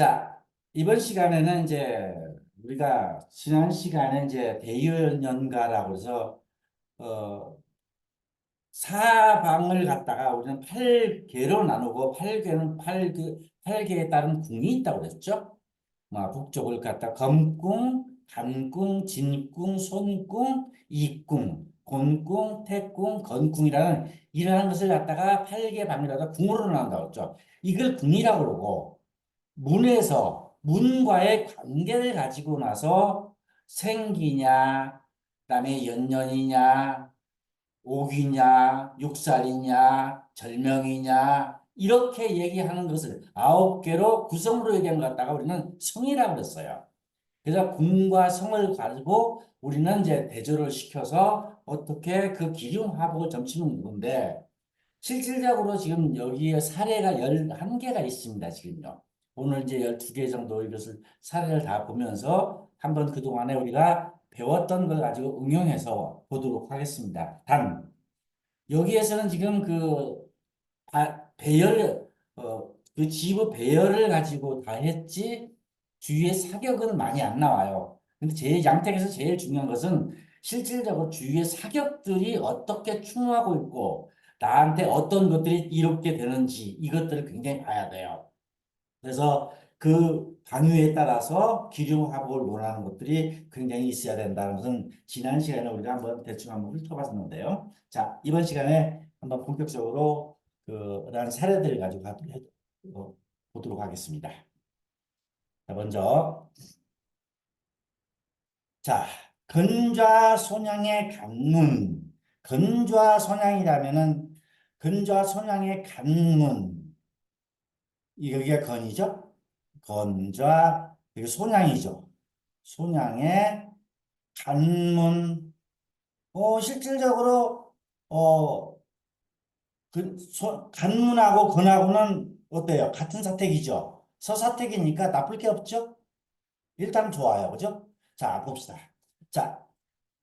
자, 이번 시간에는 이제 우리가 지난 시간에 이제 대유연가라고 해서 어 사방을 갖다가 우리는 8개로 나누고 8개에 따른 궁이 있다고 그랬죠. 북쪽을 갖다 검궁, 단궁, 진궁, 손궁, 이궁, 곤궁, 태궁, 건궁이라는 이러한 것을 갖다가 8개 방이라도 궁으로 나눈다고 했죠. 이걸 궁이라고 그러고 문과의 관계를 가지고 나서 생기냐, 그다음에 연년이냐, 옥이냐, 육살이냐, 절명이냐 이렇게 얘기하는 것을 9개로 구성으로 얘기한 것 갖다가 우리는 성이라고 그랬어요. 그래서 궁과 성을 가지고 우리는 이제 대조를 시켜서 어떻게 그 기륭화복을 점치는 건데 실질적으로 지금 여기에 사례가 11개가 있습니다. 지금요. 오늘 이제 12개 정도 이것을 사례를 다 보면서 한번 그동안에 우리가 배웠던 걸 가지고 응용해서 보도록 하겠습니다. 단, 여기에서는 지금 배열, 그 지구 배열을 가지고 다 했지 주위의 사격은 많이 안 나와요. 근데 양택에서 제일 중요한 것은 실질적으로 주위의 사격들이 어떻게 충돌하고 있고 나한테 어떤 것들이 이롭게 되는지 이것들을 굉장히 봐야 돼요. 그래서 그 방위에 따라서 기륭화복을 논하는 것들이 굉장히 있어야 된다는 것은 지난 시간에 우리가 한번 대충 한번 훑어봤었는데요. 자, 이번 시간에 한번 본격적으로 그러한 사례들을 가지고 보도록 하겠습니다. 자, 먼저 자, 근좌소냥의 간문. 근좌소냥이라면은 근좌소냥의 간문. 여기가 건이죠? 건좌, 이게 소냥이죠. 소냥의 간문. 실질적으로, 간문하고 건하고는 어때요? 같은 사택이죠? 서사택이니까 나쁠 게 없죠? 일단 좋아요. 그죠? 자, 봅시다. 자,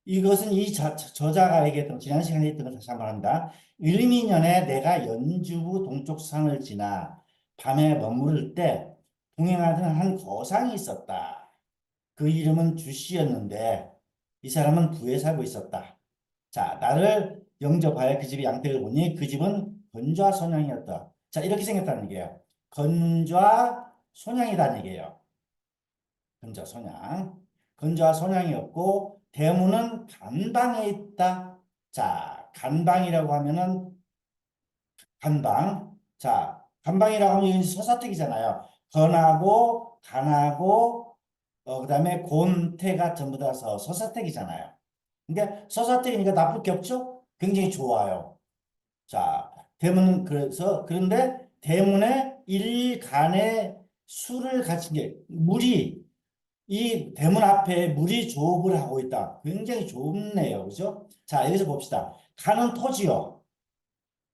이것은 저자가 얘기했던, 지난 시간에 했던 걸 다시 한번 합니다. 을미년에 내가 연주부 동쪽 산을 지나 밤에 머무를 때 동행하던 한 거상이 있었다. 그 이름은 주씨였는데 이 사람은 부에 살고 있었다. 자, 나를 영접하여 그 집의 양택을 보니 그 집은 건좌소냥이었다. 자, 이렇게 생겼다는 얘기예요. 건좌소냥이라는 얘기예요. 건좌소냥. 건좌소냥이었고 대문은 간방에 있다. 자, 간방이라고 하면은 간방. 자, 간방이라고 하면 이건 서사택이잖아요. 건하고 간하고 그다음에 곤태가 전부 다 서사택이잖아요. 그러니까 서사택이니까 나쁠 게 없죠? 굉장히 좋아요. 자, 대문은 그런데 대문에 일간의 수를 갖춘 게 물이 이 대문 앞에 물이 조업을 하고 있다. 굉장히 좋네요. 그죠? 자, 여기서 봅시다. 간은 토지요.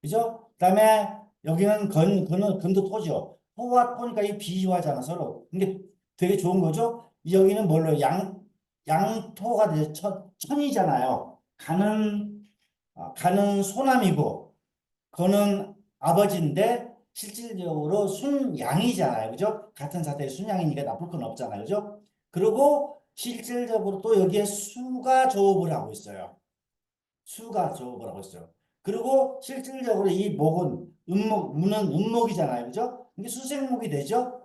그죠? 그다음에 여기는 건도 토지요. 토와 토니까 이 비유하잖아, 서로. 이게 되게 좋은 거죠? 여기는 뭘로? 양토가 되죠. 천이잖아요. 간은 소남이고, 건은 아버지인데, 실질적으로 순양이잖아요. 그죠? 같은 사태의 순양이니까 나쁠 건 없잖아요. 그죠? 그리고 실질적으로 또 여기에 수가 조업을 하고 있어요. 수가 조업을 하고 있어요. 그리고 실질적으로 이 문은 음목이잖아요. 그죠? 이게 수생목이 되죠?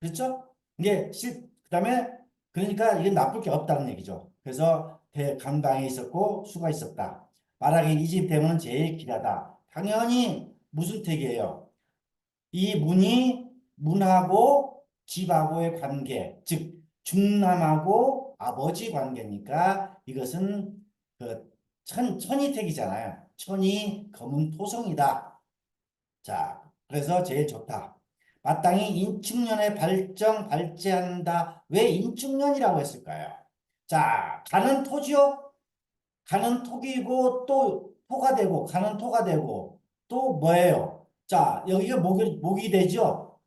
그렇죠? 그다음에, 그러니까 이게 나쁠 게 없다는 얘기죠. 그래서 대강당에 있었고, 수가 있었다. 말하기 이 집 대문은 제일 길하다. 당연히 무슨 택이에요? 이 문하고 집하고의 관계, 즉 중남하고 아버지 관계니까 이것은 그 천이택이잖아요. 천이 검은 토성이다. 자, 그래서 제일 좋다. 마땅히 인축년에 발제한다. 왜 인축년이라고 했을까요? 자, 가는 토지요. 가는 토기고 또 토가 되고 가는 토가 되고 또 뭐예요? 자, 여기가 목이 되죠?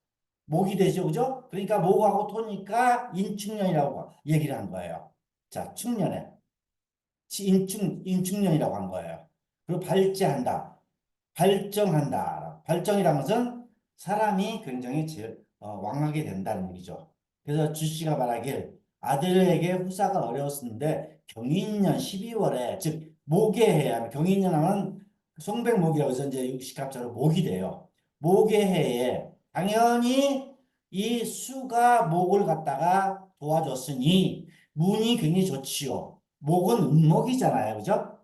목이 되죠. 그죠? 그러니까 목하고 토니까 인축년이라고 얘기를 한 거예요. 자, 축년에 인축년이라고 한 거예요. 그리고 발제한다. 발정한다. 발정이라는 것은 사람이 굉장히 왕하게 된다는 얘기죠. 그래서 주씨가 말하길 아들에게 후사가 어려웠었는데 경인년 12월에 즉 모계해 하면 경인년 하면 송백목이라고 해서 이제 육식합자로 목이 돼요. 모계해에 당연히 이 수가 목을 갖다가 도와줬으니 문이 굉장히 좋지요. 목은 음목이잖아요. 그죠?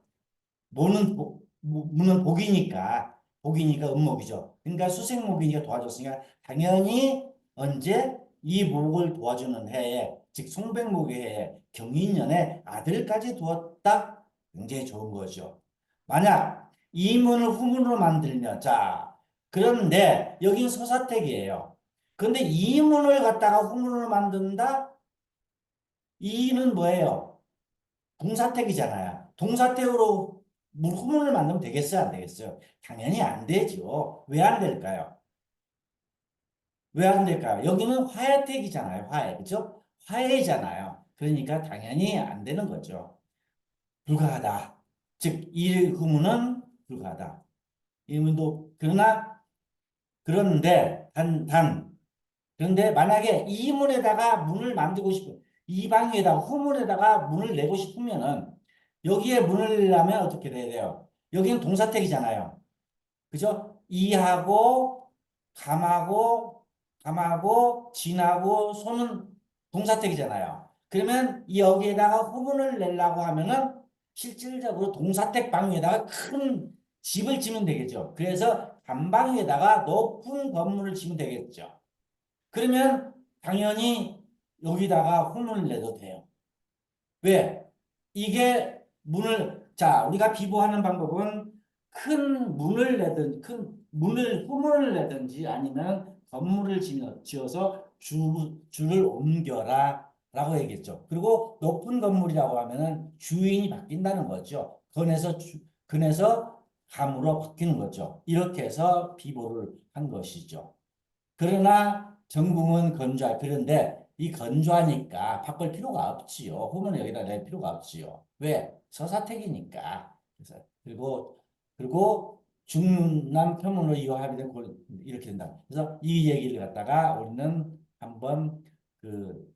문은 복이니까 음목이죠. 그러니까 수생목이니까 도와줬으니까 당연히 언제 이 목을 도와주는 해에 즉 송백목의 해에 경인년에 아들까지 두었다. 굉장히 좋은 거죠. 만약 이 문을 후문으로 만들면 자 그런데 여긴 서사택이에요. 근데 이 문을 갖다가 후문으로 만든다? 이는 뭐예요? 동사택이잖아요. 동사택으로 후문을 만들면 되겠어요? 안 되겠어요? 당연히 안 되죠. 왜 안 될까요? 왜 안 될까요? 여기는 화해택이잖아요. 화해. 그죠? 화해잖아요. 그러니까 당연히 안 되는 거죠. 불가하다. 즉, 이 후문은 불가하다. 이 문도, 그런데 만약에 이 문에다가 문을 만들고 싶은, 이 방에다가 후문에다가 문을 내고 싶으면은 여기에 문을 내려면 어떻게 돼야 돼요? 여기는 동사택이잖아요. 그죠? 이하고 감하고 진하고 소는 동사택이잖아요. 그러면 여기에다가 후문을 내려고 하면은 실질적으로 동사택 방 위에다가 큰 집을 지면 되겠죠. 그래서 단방 위에다가 높은 건물을 지면 되겠죠. 그러면 당연히 여기다가 후문을 내도 돼요. 왜? 이게 자, 우리가 비보하는 방법은 큰 문을 내든, 후문을 내든지 아니면 건물을 지어서 줄을 옮겨라 라고 얘기했죠. 그리고 높은 건물이라고 하면은 주인이 바뀐다는 거죠. 근에서 감으로 바뀌는 거죠. 이렇게 해서 비보를 한 것이죠. 그러나 전궁은 건조할 그런데 이 건조하니까 바꿀 필요가 없지요. 후문을 여기다 낼 필요가 없지요. 왜? 서사택이니까. 그래서 그리고 중남 편문으로 이어합의된 이렇게 된다. 그래서 이 얘기를 갖다가 우리는 한번 그,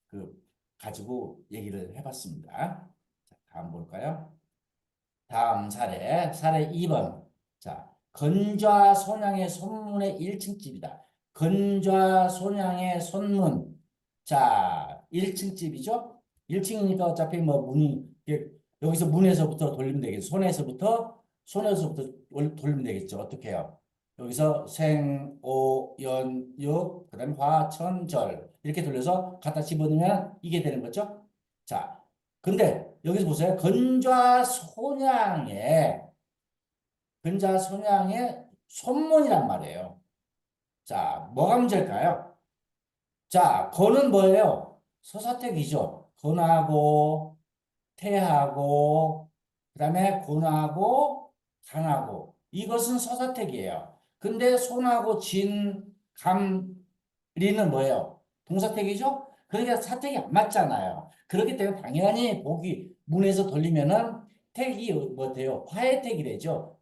그 가지고 얘기를 해봤습니다. 자, 다음 볼까요? 다음 사례 2번. 자, 건좌 손양의 손문의 1층 집이다. 건좌 손양의 손문. 자, 1층 집이죠? 1층이니까 어차피 뭐 여기서 문에서부터 돌리면 되겠죠. 손에서부터 돌리면 되겠죠. 어떻게 해요? 여기서 생, 오, 연, 육, 그 다음에 화, 천, 절. 이렇게 돌려서 갖다 집어넣으면 이게 되는 거죠. 자, 근데 여기서 보세요. 근좌 손양의 손문이란 말이에요. 자, 뭐가 문제일까요? 자, 건은 뭐예요? 서사택이죠. 건하고 태하고 그다음에 곤하고 간하고 이것은 서사택이에요. 근데 손하고 진, 감, 리는 뭐예요? 동사택이죠? 그러니까 사택이 안 맞잖아요. 그렇기 때문에 당연히 보기 문에서 돌리면은 택이 뭐 돼요? 화해택이 되죠.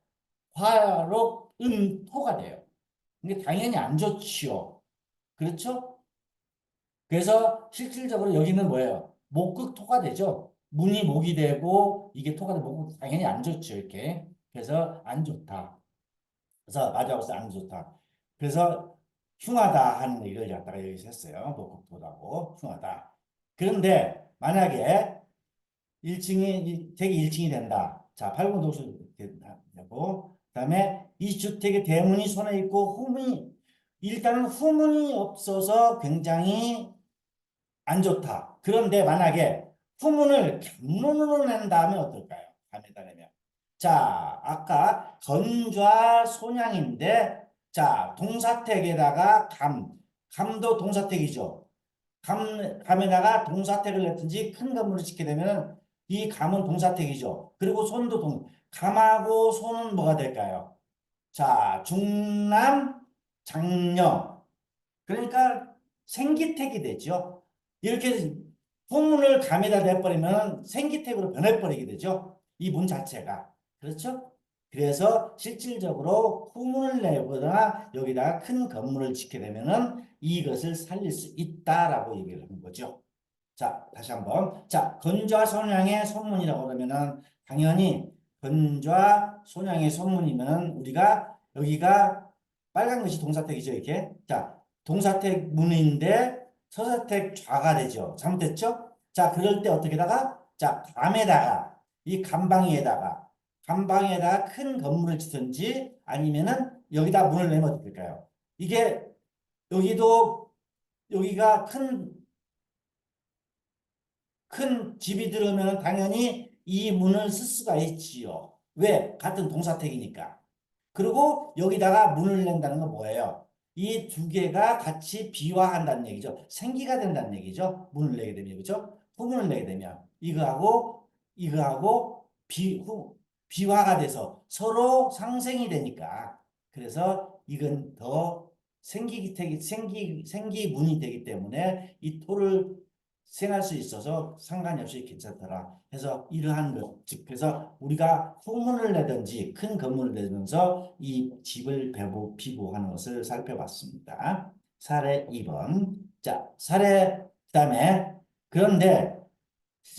화로 토가 돼요. 근데 당연히 안 좋지요. 그렇죠? 그래서 실질적으로 여기는 뭐예요? 목극토가 되죠. 문이 목이 되고 이게 토가 되고 당연히 안 좋죠. 이렇게. 그래서 안 좋다. 그래서 맞아서 안 좋다. 그래서 흉하다 하는 얘기를 갖다가 여기서 했어요. 목극토라고 흉하다. 그런데 만약에 1층이 대기 1층이 된다. 자, 8번 독수 되고 그다음에 이 주택의 대문이 손에 있고 후문이 일단은 후문이 없어서 굉장히 안 좋다. 그런데 만약에 후문을 감문으로 낸다면 어떨까요? 감에다 내면. 자, 아까 건좌 손양인데 자, 동사택에다가 감도 동사택이죠. 감에다가 동사택을 냈든지 큰 건물을 짓게 되면 이 감은 동사택이죠. 그리고 감하고 손은 뭐가 될까요? 자, 중남 장녀. 그러니까 생기택이 되죠. 이렇게 후문을 감에다 대버리면 생기택으로 변해버리게 되죠. 이 문 자체가. 그렇죠? 그래서 실질적으로 후문을 내거나 여기다가 큰 건물을 짓게 되면은 이것을 살릴 수 있다라고 얘기를 하는 거죠. 자, 다시 한번. 자, 건좌 손양의 손문이라고 그러면은 당연히 건좌 손양의 손문이면은 우리가 여기가 빨간 것이 동사택이죠, 이렇게. 자, 동사택 문인데 서사택 좌가 되죠. 잘못됐죠? 자, 그럴 때 어떻게다가? 자, 감에다가 이 감방에다가 큰 건물을 짓든지 아니면은 여기다 문을 내면 어떻게 될까요? 이게 여기도 여기가 큰 집이 들어오면 당연히 이 문을 쓸 수가 있지요. 왜? 같은 동사택이니까. 그리고 여기다가 문을 낸다는 건 뭐예요? 이 두 개가 같이 비화한다는 얘기죠. 생기가 된다는 얘기죠. 문을 내게 되면, 그죠? 후문을 내게 되면 이거하고 비화가 돼서 서로 상생이 되니까. 그래서 이건 더 생기문이 되기 때문에 이 토를 생할 수 있어서 상관이 없이 괜찮더라. 해서 이러한 것, 즉, 그래서 우리가 후문을 내든지 큰 건물을 내면서 이 집을 비보하는 것을 살펴봤습니다. 사례 2번. 자, 그다음에, 그런데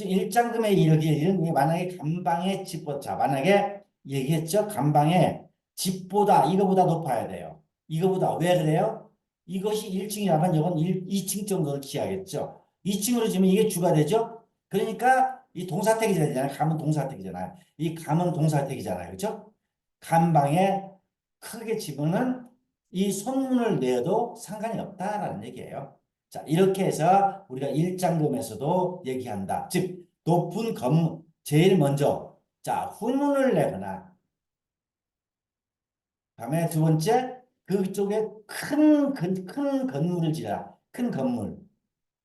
일장금에 이르기를 만약에 간방의 집보다, 자, 만약에 얘기했죠? 간방의 집보다, 이거보다 높아야 돼요. 이거보다. 왜 그래요? 이것이 1층이라면 이건 2층 정도를 취하겠죠. 2층으로 지면 이게 주가 되죠? 그러니까 이 동사택이 되잖아요. 감은 동사택이잖아요. 이 감은 동사택이잖아요. 그렇죠? 간방에 크게 집으면 이 손문을 내도 상관이 없다라는 얘기예요. 자, 이렇게 해서 우리가 일장금에서도 얘기한다. 즉, 높은 건물, 제일 먼저, 자, 후문을 내거나, 다음에 두 번째, 그쪽에 큰 건물을 지라. 큰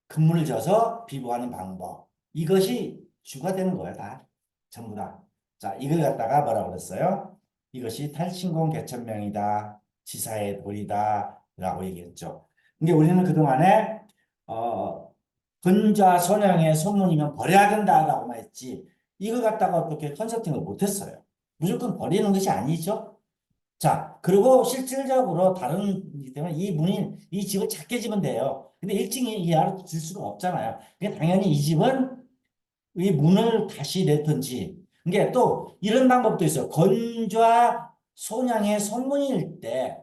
건물을 져서 비보하는 방법. 이것이 주가 되는 거야, 다. 전부 다. 자, 이걸 갖다가 뭐라고 그랬어요? 이것이 탈신공 개천명이다. 지사의 도리다. 라고 얘기했죠. 근데 우리는 그동안에, 어, 근좌 선양의 소문이면 버려야 된다라고만 했지. 이걸 갖다가 어떻게 컨설팅을 못했어요. 무조건 버리는 것이 아니죠. 자, 그리고 실질적으로 다른 이기 때문에 이 집을 작게 지면 돼요. 근데 1층이 이하로 질 수가 없잖아요. 그러니까 당연히 이 집은 이 문을 다시 냈든지. 이게 또 이런 방법도 있어요. 건좌 손양의 손문일 때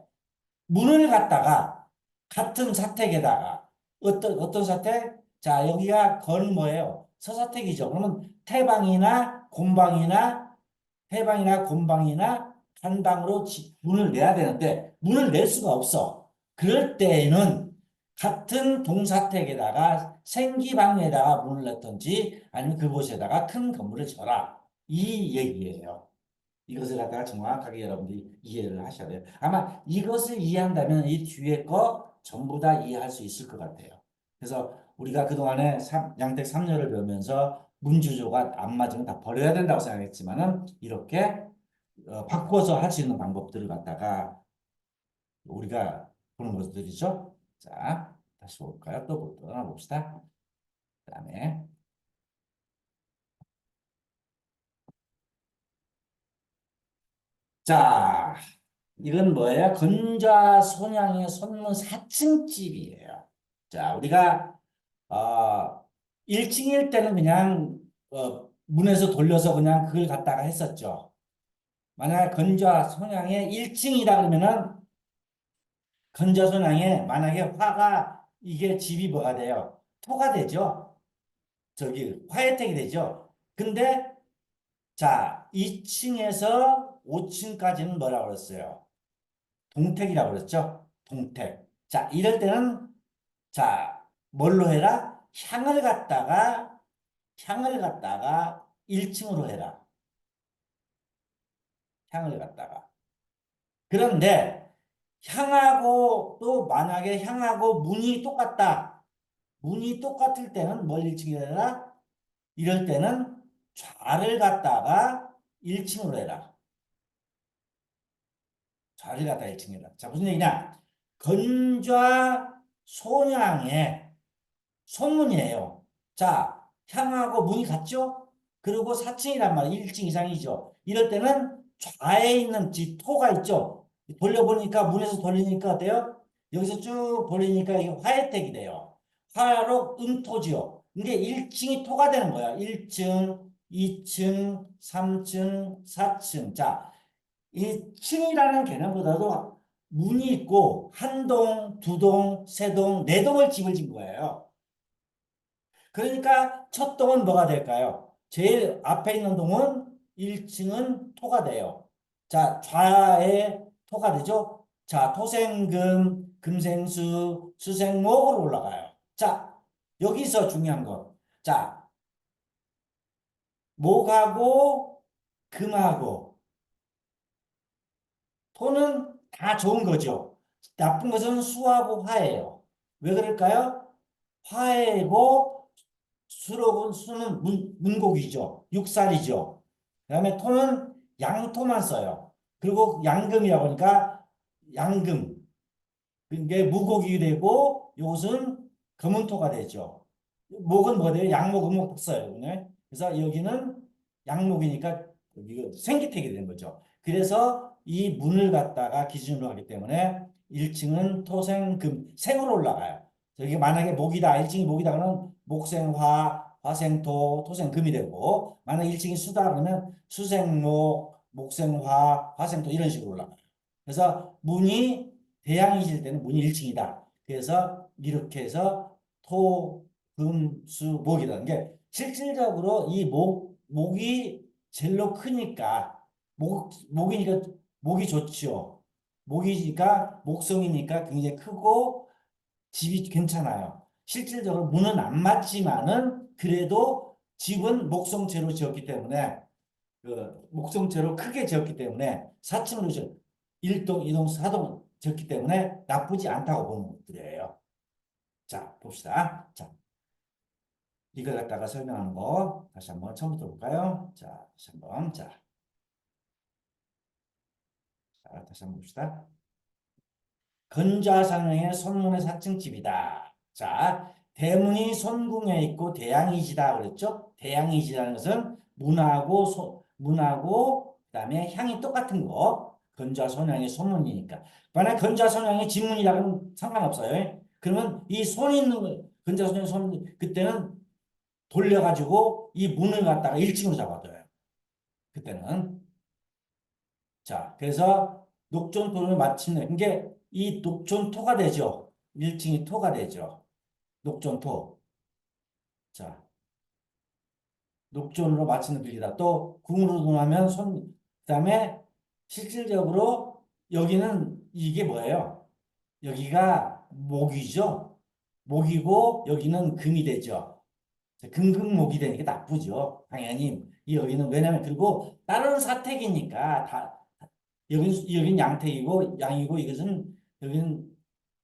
문을 갖다가 같은 사택에다가 어떤 사택? 자, 여기가 건 뭐예요? 서사택이죠. 그러면 태방이나 곤방이나 한방으로 문을 내야 되는데 문을 낼 수가 없어. 그럴 때에는 같은 동사택에다가 생기방에다가 문을 냈든지 아니면 그곳에다가 큰 건물을 지어라. 이 얘기예요. 이것을 갖다가 정확하게 여러분들이 이해를 하셔야 돼요. 아마 이것을 이해한다면 이 뒤에 거 전부 다 이해할 수 있을 것 같아요. 그래서 우리가 그동안에 양택 3녀를 배우면서 문주조가 안 맞으면 다 버려야 된다고 생각했지만은 이렇게 바꿔서 할 수 있는 방법들을 갖다가 우리가 보는 것들이죠. 자, 다시 볼까요? 또 하나 봅시다. 그다음에 자, 이건 뭐예요? 건좌 손양의 손문 4층집이에요. 자, 우리가 1층일 때는 그냥 문에서 돌려서 그냥 그걸 갖다가 했었죠. 만약 건좌 손양의 1층이다 그러면은 건좌 손양에 만약에 화가 이게 집이 뭐가 돼요? 토가 되죠. 저기 화혜택이 되죠. 근데 자, 2층에서 5층까지는 뭐라고 그랬어요? 동택이라고 그랬죠? 동택. 자, 이럴 때는 자, 뭘로 해라? 향을 갖다가 1층으로 해라. 향을 갖다가. 그런데 향하고 또 만약에 향하고 문이 똑같다. 문이 똑같을 때는 뭘 1층으로 해라? 이럴 때는 좌를 갖다가 1층으로 해라. 좌를 갖다가 1층으로 해라. 자, 무슨 얘기냐? 건좌 소양의 손문이에요. 자, 향하고 문이 같죠? 그리고 4층이란 말이에요. 1층 이상이죠. 이럴 때는 좌에 있는 지 토가 있죠. 돌려보니까 문에서 돌리니까 어때요? 여기서 쭉 돌리니까 이게 화혜택이 돼요. 화로 음토지요. 이게 1층이 토가 되는 거야. 1층, 2층, 3층, 4층. 자, 이 층이라는 개념보다도 문이 있고 한 동, 두 동, 세 동, 네 동을 집을 진 거예요. 그러니까 첫 동은 뭐가 될까요? 제일 앞에 있는 동은 1층은 토가 돼요. 자, 좌에 토가 되죠? 자, 토생금, 금생수, 수생목으로 올라가요. 자, 여기서 중요한 거. 자, 목하고 금하고 토는 다 좋은 거죠. 나쁜 것은 수하고 화예요. 왜 그럴까요? 화해고 수는 문곡이죠. 육살이죠. 그다음에 토는 양토만 써요. 그리고 양금이라고 하니까 양금. 그게 무곡이 되고 이것은 금은토가 되죠. 목은 뭐 돼요? 양목, 음목 써요. 네? 그래서 여기는 양목이니까 이거 생기택이 되는 거죠. 그래서 이 문을 갖다가 기준으로 하기 때문에 1층은 토생금 생으로 올라가요. 여기 만약에 목이다, 1층이 목이다 그러면 목생화, 화생토, 토생금이 되고 만약 1층이 수다 그러면 수생목, 목생화, 화생토 이런 식으로 올라가요. 그래서 문이 대양이실 때는 문이 1층이다. 그래서 이렇게 해서 토, 금, 수, 목이라는 게 실질적으로 이 목이 제일로 크니까 목이니까 목이 좋죠. 목이니까 목성이니까 굉장히 크고 집이 괜찮아요. 실질적으로 문은 안 맞지만은 그래도 집은 목성채로 지었기 때문에 그 목성채로 크게 지었기 때문에 4층으로 1동, 2동, 4동 지었기 때문에 나쁘지 않다고 보는 것들이에요. 자, 봅시다. 자, 이걸 갖다가 설명하는 거 다시 한번 처음부터 볼까요? 자, 다시 한번. 다시 한번 봅시다. 근좌상행의 손문의 4층 집이다. 자, 대문이 손궁에 있고 대양이지다 그랬죠? 대양이지라는 것은 문하고 그다음에 향이 똑같은 거. 근좌선양의 손문이니까. 만약 근좌선양의 진문이라면 상관없어요. 그러면 이 손 있는 거, 근좌선양 손 그때는 돌려가지고 이 문을 갖다가 1층으로 잡아둬요. 그때는. 자, 그래서 녹존토를 마치는 게 이 녹존토가 되죠. 1층이 토가 되죠. 녹존토. 자, 녹존으로 마치는 글이다. 또 궁으로 논하면 그다음에 실질적으로 여기는 이게 뭐예요? 여기가 목이죠. 목이고 여기는 금이 되죠. 금금목이 되니까 나쁘죠. 당연히 이 여기는 왜냐면 그리고 다른 사택이니까 다 여긴 양택이고 양이고 이것은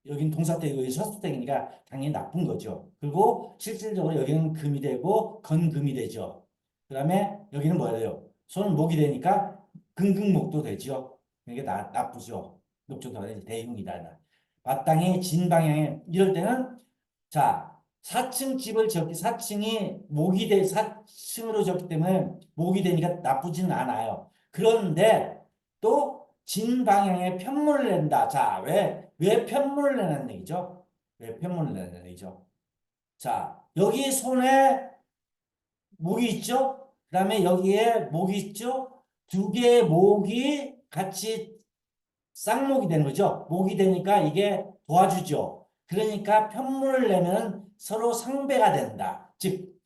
여긴 동사택이고 여기 서사택이니까 당연히 나쁜 거죠. 그리고 실질적으로 여기는 금이 되고 건금이 되죠. 그다음에 여기는 뭐예요? 손은 목이 되니까 금금목도 되죠. 그러니까 나쁘죠. 녹조도가 대흉이다. 마땅히 진방향에 이럴 때는 자 4층 집을 지었기 4층이 목이 돼 4층으로 지었기 때문에 목이 되니까 나쁘지는 않아요. 그런데 또 진방향에 편문을 낸다. 자, 왜 편문을 내는 얘기죠? 왜 편문을 내는 얘기죠? 자, 여기 손에 목이 있죠? 그 다음에 여기에 목이 있죠? 두 개의 목이 같이 쌍목이 되는 거죠. 목이 되니까 이게 도와주죠. 그러니까 편문을 내면 서로 상배가 된다. 즉,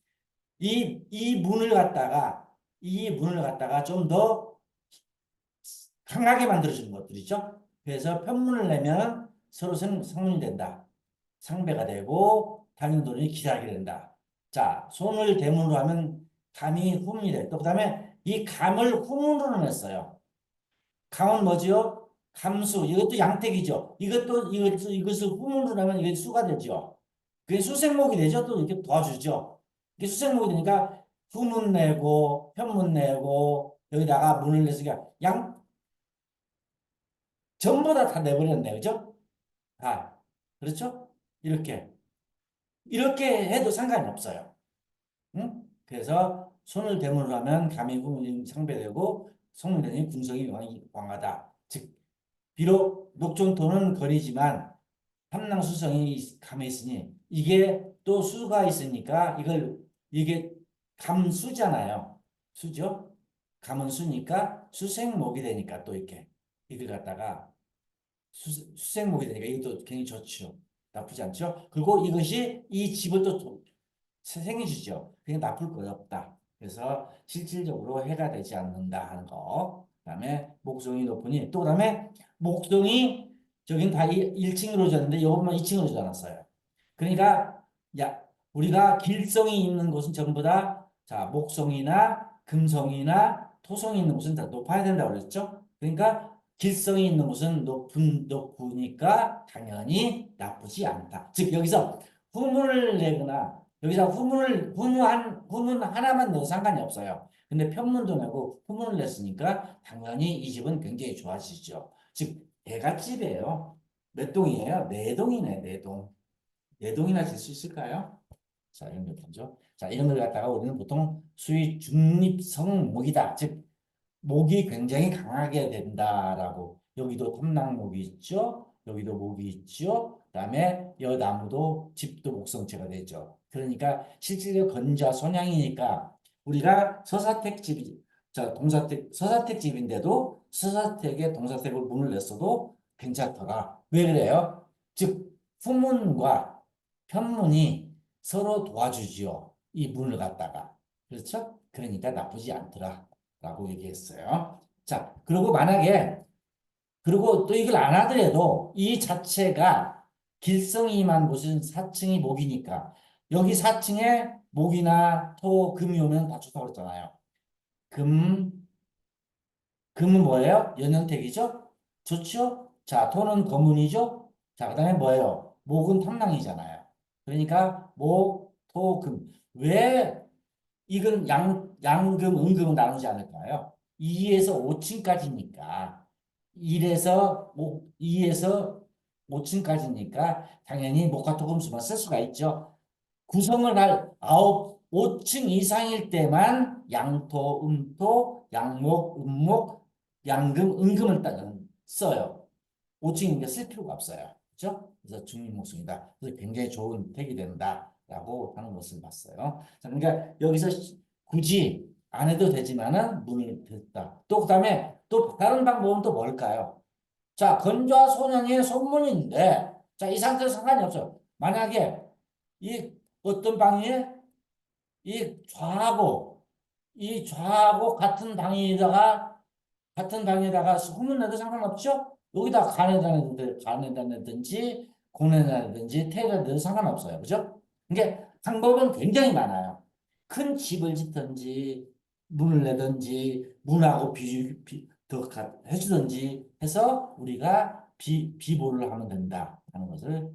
이 문을 갖다가 좀 더 강하게 만들어주는 것들이죠. 그래서 편문을 내면 서로 상문이 된다. 상배가 되고 당연도론이 기다리게 된다. 자, 손을 대문으로 하면 감이 후문이 돼. 또 그다음에 이 감을 후문으로 냈어요. 감은 뭐지요? 감수. 이것도 양택이죠. 이것을 후문으로 하면 이게 수가 되죠. 그게 수생목이 되죠. 또 이렇게 도와주죠. 이게 수생목이 되니까 후문 내고 편문 내고 여기다가 문을 내서 양 전부 다 내버렸네. 그죠? 다. 그렇죠? 이렇게 해도 상관이 없어요. 응? 그래서 손을 대문으로 하면 감이 후문이 상배되고 속문에는 군성이 왕하다. 즉 비록 녹종토는 거리지만 함낭수성이 감에 있으니 이게 또 수가 있으니까 이게 감수잖아요. 수죠? 감은 수니까 수생목이 되니까 또 이렇게 이걸 갖다가 수생목이 되니까 이것도 굉장히 좋죠. 나쁘지 않죠? 그리고 이것이 이 집을 또 생겨주죠. 그게 나쁠 거 없다. 그래서 실질적으로 해가 되지 않는다 하는 거. 그다음에 목성이 높으니 또 그다음에 목성이 저긴 다 1층으로 졌는데 이것만 2층으로 져놨어요. 그러니까 야 우리가 길성이 있는 곳은 전부 다 자 목성이나 금성이나 토성이 있는 곳은 다 높아야 된다고 그랬죠. 그러니까 길성이 있는 곳은 높으니까 당연히 나쁘지 않다. 즉 여기서 후문을 내거나 여기다 후문 하나만 넣어도 상관이 없어요. 근데 편문도 내고 후문을 냈으니까 당연히 이 집은 굉장히 좋아지죠. 즉 대갓집이에요. 몇 동이에요? 네 동이네, 네 동. 네 동이나 질 수 있을까요? 자, 이런 거 보죠. 자, 이런 걸 갖다가 우리는 보통 수위 중립성목이다. 즉 목이 굉장히 강하게 된다라고. 여기도 탐낭목이 있죠. 여기도 목이 있죠. 그다음에 여 나무도 집도 목성체가 되죠. 그러니까 실질적 건자 손양이니까 우리가 서사택 집이 자 동사택 서사택 집인데도 서사택에 동사택을 문을 냈어도 괜찮더라. 왜 그래요? 즉 후문과 편문이 서로 도와주지요. 이 문을 갖다가 그렇죠? 그러니까 나쁘지 않더라. 라고 얘기했어요. 자, 그리고 만약에, 그리고 또 이걸 안 하더라도 이 자체가 길성이 임한 곳은 4층이 목이니까 여기 4층에 목이나 토, 금이 오면 다 좋다고 그랬잖아요. 금, 금은 뭐예요? 연연택이죠? 좋죠? 자, 토는 거문이죠? 자, 그 다음에 뭐예요? 목은 탐랑이잖아요. 그러니까 목, 토, 금. 왜 이건 양금, 음금은 나누지 않을까요? 2에서 5층까지니까 2에서 5층까지니까 당연히 목화토금수만 쓸 수가 있죠. 구성을 할 5층 이상일 때만 양토, 음토, 양목, 음목, 양금, 음금을 써요. 5층이니까 쓸 필요가 없어요. 그렇죠? 그래서 중립목성이다. 그래서 굉장히 좋은 택이 된다라고 하는 것을 봤어요. 자, 그러니까 여기서 굳이 안 해도 되지만은 문을 닫다. 또 그다음에 또 다른 방법은 또 뭘까요? 자, 건좌 소년의 손문인데 자, 이 상태는 상관이 없어요. 만약에 이 어떤 방에 이 좌하고 같은 방에다가 소문내도 상관없죠? 여기다 간에다 내든지 공에다 내든지 태에다 내도 상관없어요. 그죠? 이게 방법은 굉장히 많아요. 큰 집을 짓든지 문을 내든지 문하고 더 해주든지 해서 우리가 비보를 하면 된다 하는 것을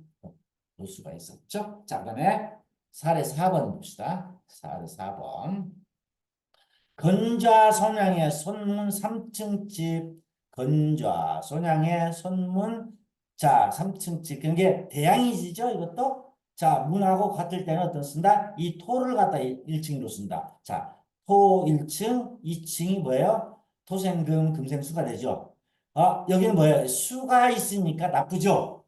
볼 수가 있었죠. 자, 그다음에 사례 4번 봅시다. 사례 4번. 건좌 son양의 손문 3층 집, 건좌 son양의 손문, 자, 3층 집. 그게 대양이지죠, 이것도? 자, 문하고 같을 때는 어떤 쓴다? 이 토를 갖다 1층으로 쓴다. 자, 토 1층, 2층이 뭐예요? 토생금, 금생수가 되죠. 여기는 뭐예요? 수가 있으니까 나쁘죠?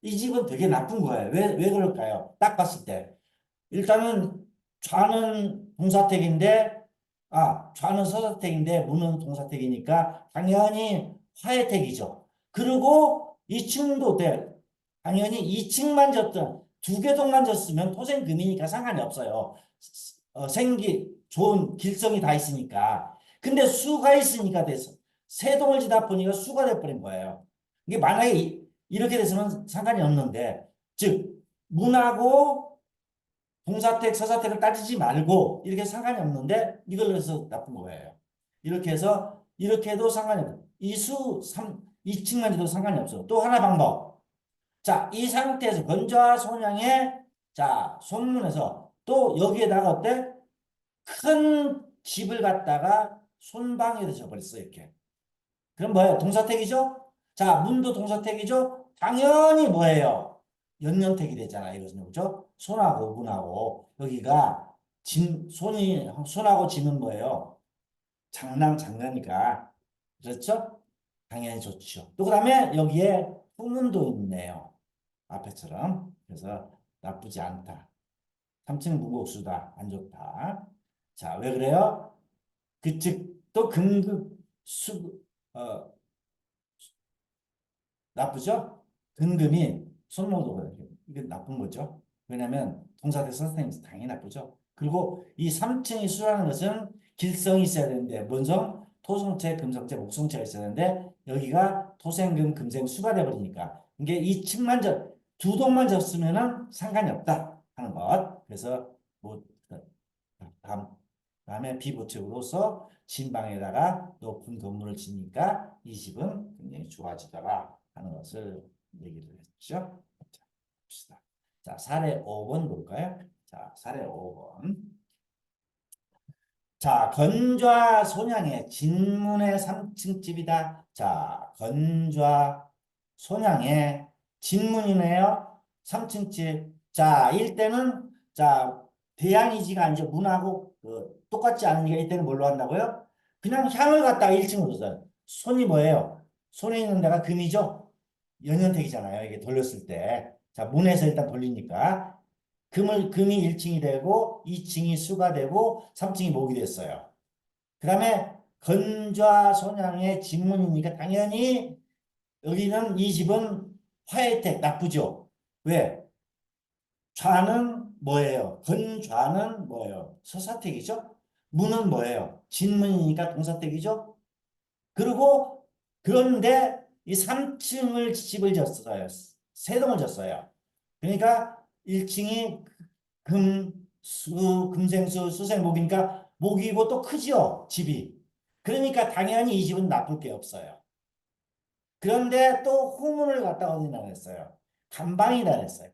이 집은 되게 나쁜 거예요. 왜 그럴까요? 딱 봤을 때. 일단은 좌는 동사택인데 좌는 서사택인데 문은 동사택이니까 당연히 화해택이죠. 그리고 2층도 돼. 당연히 2층만 졌든 두 개 동만 졌으면 토생금이니까 상관이 없어요. 좋은 길성이 다 있으니까. 근데 수가 있으니까 돼서 세 동을 지다 보니까 수가 돼버린 거예요. 이게 만약에 이렇게 돼서는 상관이 없는데 즉 문하고 동사택, 서사택을 따지지 말고 이렇게 상관이 없는데 이걸 해서 나쁜 거예요. 이렇게 해서 이렇게 해도 상관이 없어요. 이수 2층만 해도 상관이 없어요. 또 하나 방법. 자, 이 상태에서 건조와 손양의 자, 손문에서 또 여기에다가 어때? 큰 집을 갖다가 손방에 져버렸어 이렇게. 그럼 뭐예요? 동사택이죠? 자, 문도 동사택이죠? 당연히 뭐예요? 연연택이 되잖아요. 이것은 그죠? 손하고 문하고 여기가 손하고 진은 뭐예요? 장남이니까 그렇죠? 당연히 좋죠. 또 그다음에 여기에 후문도 있네요. 앞에처럼. 그래서 나쁘지 않다. 3층 무곡수다. 안 좋다. 자, 왜 그래요? 그 또 금극 수 어, 나쁘죠? 근금이 손목도 그래요. 이게 나쁜 거죠. 왜냐하면 동사대서 선생님 당연히 나쁘죠. 그리고 이 3층이 수라는 것은 길성이 있어야 되는데 먼저 토성체, 금성체, 목성체가 있어야 되는데 여기가 토생금, 금생, 수가 돼버리니까 이게 이 층만 두 동만 졌으면은 상관이 없다 하는 것. 그래서 뭐 다음에 비보책으로서 진방에다가 높은 건물을 짓니까 이 집은 굉장히 좋아지더라 하는 것을 얘기를 했죠. 자, 봅시다. 자, 사례 5번 볼까요? 자, 사례 5번. 자, 건좌 손양의 진문의 3층 집이다. 자, 건좌 손양의 진문이네요. 3층 집. 자, 일대는 자, 대양이지가 아니죠. 문하고 똑같지 않으니까 이때는 뭘로 한다고요? 그냥 향을 갖다가 1층으로 써요. 손이 뭐예요? 손에 있는 데가 금이죠. 연연택이잖아요. 이게 돌렸을 때. 자, 문에서 일단 돌리니까. 금이 1층이 되고 2층이 수가 되고 3층이 목이 됐어요. 그 다음에 건좌 손양의 진문이니까 당연히 여기는 이 집은 화혜택 나쁘죠. 왜? 좌는 뭐예요? 건좌는 뭐예요? 서사택이죠. 문은 뭐예요? 진문이니까 동사택이죠. 그리고 그런데 이 3층을 집을 졌어요. 세 동을 졌어요. 그러니까 1층이 금생수, 수생목이니까 목이고 또 크지요, 집이. 그러니까 당연히 이 집은 나쁠 게 없어요. 그런데 또 후문을 갖다 어디다 냈어요? 감방이다 냈어요.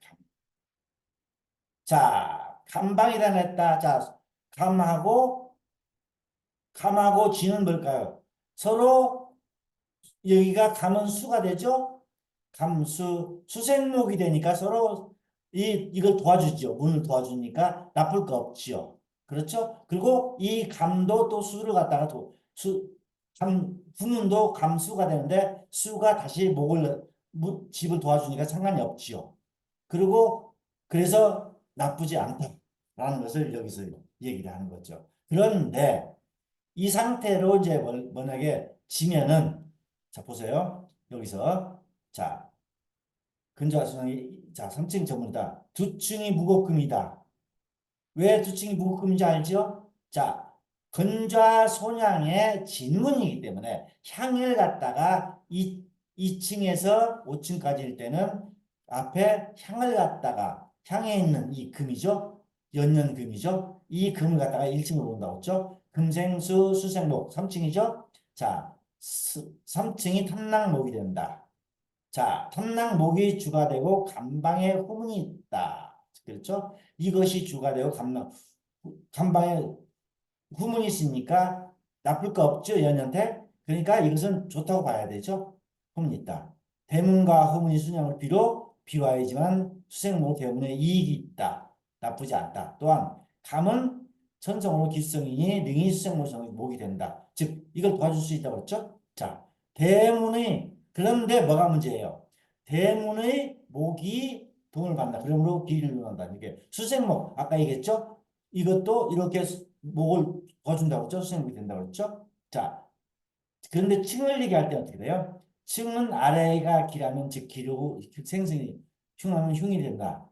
자, 감방이다 냈다. 자, 감하고 지는 뭘까요? 서로 여기가 감은 수가 되죠? 감수, 수생목이 되니까 서로 이걸 도와주죠. 문을 도와주니까 나쁠 거 없지요. 그렇죠? 그리고 이 감도 또 수를 갖다가 후문도 감수가 되는데 수가 다시 집을 도와주니까 상관이 없지요. 그리고 그래서 나쁘지 않다라는 것을 여기서 얘기를 하는 거죠. 그런데 이 상태로 이제 만약에 지면은 자 보세요. 여기서 자 근저하수능이 자 3층 전문이다. 두 층이 무곡금이다. 왜 두 층이 무곡금인지 알죠? 자 근좌 손향의 진문이기 때문에 향을 갖다가 2층에서 5층까지일 때는 앞에 향을 갖다가 향에 있는 이 금이죠. 연년금이죠. 이 금을 갖다가 1층으로 온다고 했죠. 금생수 수생목 3층이죠. 자 3층이 탐낭목이 된다. 자, 탐낭목이 주가 되고 감방에 후문이 있다. 그렇죠? 이것이 주가 되고 감방에 후문이 있으니까 나쁠 거 없죠, 연연태. 그러니까 이것은 좋다고 봐야 되죠. 후문이 있다. 대문과 후문이 순양을 비화이지만 수생목 대문에 이익이 있다. 나쁘지 않다. 또한 감은 천성으로 기성이니 능히 수생목이 된다. 즉 이걸 도와줄 수 있다고 그랬죠. 자, 대문의 그런데 뭐가 문제예요? 대문의 목이 돈을 받는다. 그러므로 기를 논한다. 이게 수생목 아까 얘기했죠? 이것도 이렇게 목을 도와준다고 했죠? 수생목이 된다고 했죠? 자, 그런데 층을 얘기할 때 어떻게 돼요? 층은 아래가 기라면 즉 기르고 생승이 흉하면 흉이 된다.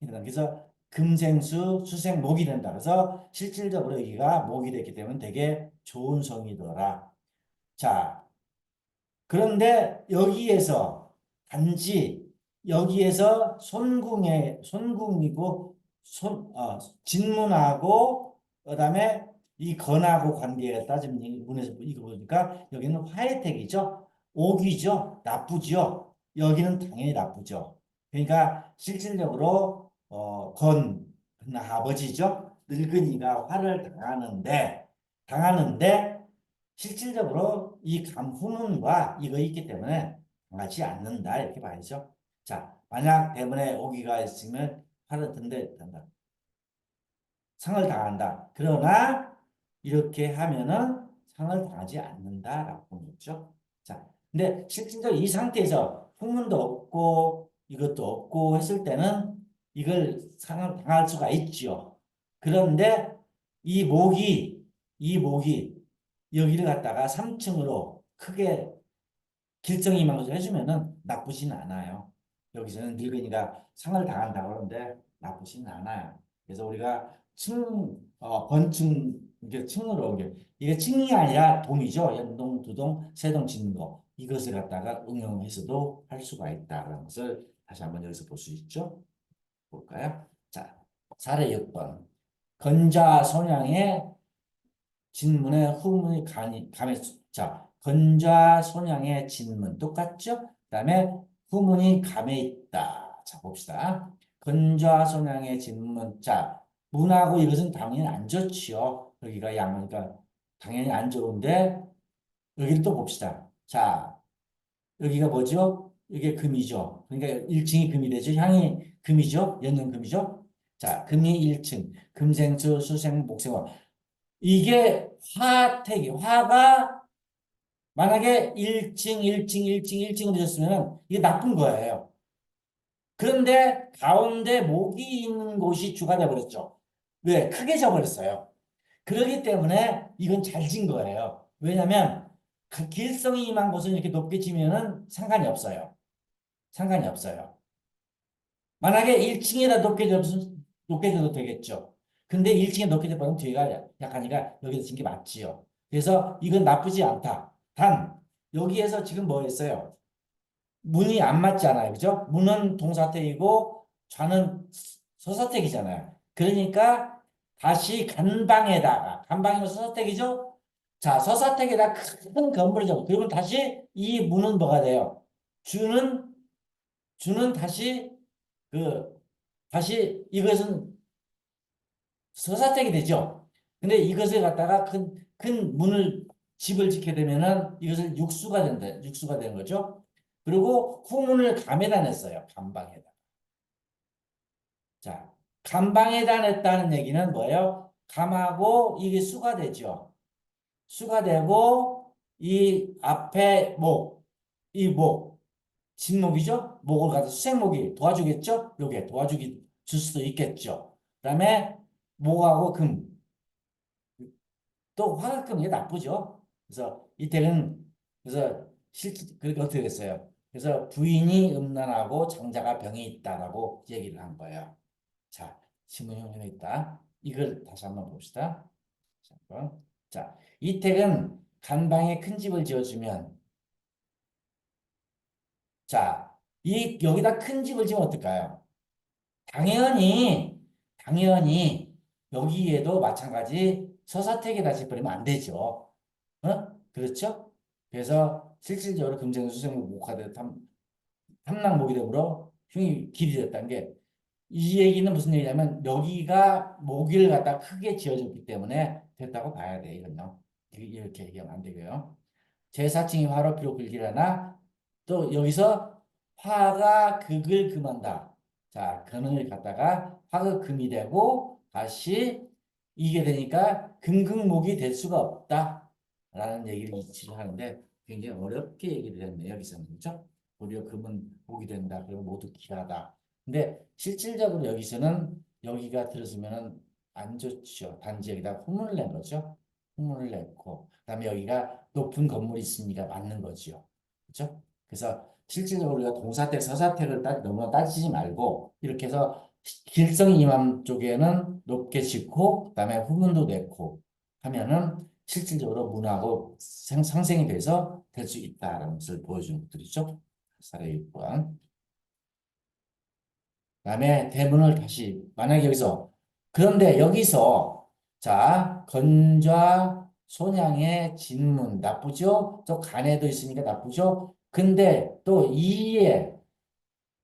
그래서 금생수 수생목이 된다. 그래서 실질적으로 여기가 목이 됐기 때문에 되게 좋은 성이더라. 자, 그런데 여기에서 단지 여기에서 손궁이고 진문하고 그다음에 이 건하고 관계에 따지면 문에서 이거 보니까 여기는 화혜택이죠. 옥이죠. 나쁘죠. 여기는 당연히 나쁘죠. 그러니까 실질적으로 아버지죠. 늙은이가 화를 당하는데 실질적으로 이 감후문과 이거 있기 때문에 당하지 않는다 이렇게 봐야죠. 자, 만약 대문에 오기가 있으면 화를 상을 당한다. 그러나 이렇게 하면은 상을 당하지 않는다라고 보는 거죠. 자, 근데 실질적으로 이 상태에서 후문도 없고 이것도 없고 했을 때는 이걸 상을 당할 수가 있죠. 그런데 이 목이 여기를 갖다가 3층으로 크게 길성이망을 해주면은 나쁘지는 않아요. 여기서는 늙은이가 상을 당한다고 하는데 나쁘지는 않아요. 그래서 우리가 번층, 이게 층으로, 이게 층이 아니라 동이죠. 연동, 두동, 세동 짓는 거. 이것을 갖다가 응용해서도 할 수가 있다는 것을 다시 한번 여기서 볼 수 있죠. 볼까요? 자, 사례 6번. 건자 손양의 진문에 후문이 감에 자 건좌 손양의 진문 똑같죠? 그다음에 후문이 감에 있다. 자 봅시다. 건좌 손양의 진문 자 문하고 이것은 당연히 안 좋지요. 여기가 양이니까 당연히 안 좋은데 여기를 또 봅시다. 자 여기가 뭐죠? 이게 금이죠. 그러니까 1층이 금이 되죠. 향이 금이죠. 연는 금이죠. 자 금이 1층 금생수 수생 목생화 이게 화택이 화가 만약에 1층, 1층, 1층, 1층으로 졌으면 이게 나쁜 거예요. 그런데 가운데 목이 있는 곳이 주가 돼버렸죠. 왜? 크게 져버렸어요. 그렇기 때문에 이건 잘 진 거예요. 왜냐하면 그 길성이 임한 곳은 이렇게 높게 지면은 상관이 없어요. 상관이 없어요. 만약에 1층에다 높게 져도 되겠죠. 근데 1층에 높게 져버리면 뒤가 약하니까 여기서 진 게 맞지요. 그래서 이건 나쁘지 않다. 단 여기에서 지금 뭐 했어요? 문이 안 맞잖아요. 그죠? 문은 동사택이고 좌는 서사택이잖아요. 그러니까 다시 간방이면 서사택이죠? 자, 서사택에다 큰 건물을 잡고 그러면 다시 이 문은 뭐가 돼요? 주는 다시 그 다시 이것은 서사택이 되죠. 근데 이것을 갖다가 큰 문을 집을 짓게 되면은 이것을 육수가 된다. 육수가 되는 거죠. 그리고 후문을 감에다 냈어요. 감방에다. 자, 감방에다 냈다는 얘기는 뭐예요? 감하고 이게 수가 되죠. 수가 되고 이 앞에 이 진목이죠? 목을 가서 수생목이 도와주겠죠? 요게 도와주기 줄 수도 있겠죠. 그다음에 목하고 금. 또 화가 게 나쁘죠. 그래서 이때는 그래서 그렇게 어떻게 됐어요? 그래서 부인이 음란하고 장자가 병이 있다라고 얘기를 한 거예요. 자, 신문형에 있다. 이걸 다시 한번 봅시다. 잠깐. 자, 이택은 간방에 큰 집을 지어주면 자, 여기다 큰 집을 지으면 어떨까요? 당연히 여기에도 마찬가지 서사택에다 집버리면 안 되죠. 어? 그렇죠? 그래서 실질적으로 금전 수생목 목화돼 탐락목이 되므로 흉이 길이 됐다는 게 이 얘기는 무슨 얘기냐면 여기가 모기를 갖다 크게 지어줬기 때문에 됐다고 봐야 돼 이건요. 이렇게 얘기하면 안 되고요. 제4층이 화로 비록 불길하나 또 여기서 화가 극을 금한다. 자, 금을 갖다가 화가 금이 되고 다시 이게 되니까 금극목이 될 수가 없다. 라는 얘기를 이치를 하는데 굉장히 어렵게 얘기를 했네요. 여기서는. 그렇죠? 도리어 금은 목이 된다. 그러면 모두 기하다. 근데 실질적으로 여기서는 여기가 들었으면 안 좋죠. 단지 여기다 후문을 낸 거죠. 후문을 냈고 그다음에 여기가 높은 건물이 있으니까 맞는 거죠. 그렇죠? 그래서 실질적으로 우리가 동사택, 서사택을 너무 따지지 말고 이렇게 해서 길성 이맘 쪽에는 높게 짓고 그다음에 후문도 냈고 하면은 실질적으로 문하고 상생이 돼서 될 수 있다라는 것을 보여주는 것들이죠. 사례 6번. 그다음에 대문을 다시 만약에 여기서 그런데 여기서 자 건좌 손양의 진문 나쁘죠? 또 간에도 있으니까 나쁘죠? 근데 또 이에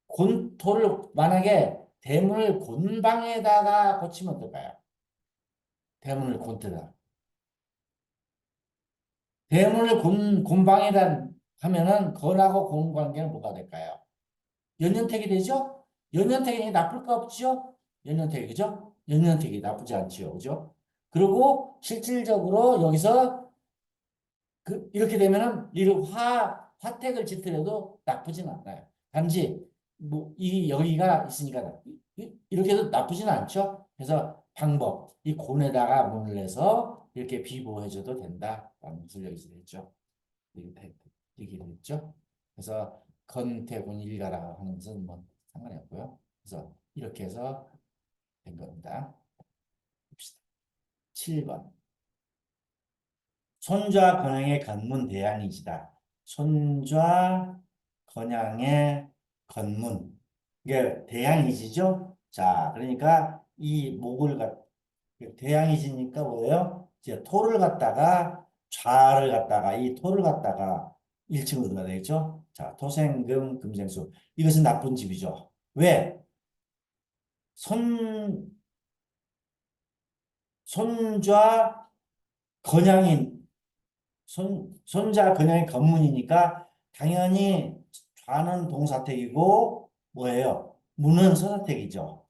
곤토를 만약에 대문을 곤방에다가 고치면 어떨까요? 대문을 곤트다. 대문을 곤방에다 하면은 건하고 곤 관계는 뭐가 될까요? 연년택이 되죠? 연년택이 나쁠 거 없죠? 연년택이 그죠? 연년택이 나쁘지 않지요. 그죠? 그리고 실질적으로 여기서 이렇게 되면은 이를 화택을 짓더라도 나쁘진 않아요. 단지 뭐 이 여기가 있으니까 이렇게 해도 나쁘진 않죠. 그래서 방법 이 곤에다가 문을 내서 이렇게 비보해줘도 된다라는 것을 여기서 했죠. 얘기를 했죠. 그래서 건태곤 일가라 하는 것은 뭐 상관이 없고요. 그래서 이렇게 해서 된 겁니다. 봅시다. 7번. 손좌 건양의 건문 대양이지다. 손좌 건양의 건문. 이게 대양이지죠? 자, 그러니까 이 목을 대양이지니까 뭐예요? 이제 토를 갖다가 좌를 갖다가 이 토를 갖다가 1층으로 넣어야 되겠죠? 자, 토생금 금생수. 이것은 나쁜 집이죠. 왜? 손 손좌 건양인 손자 근형의 건문이니까 당연히 좌는 동사택이고 뭐예요? 문은 서사택이죠.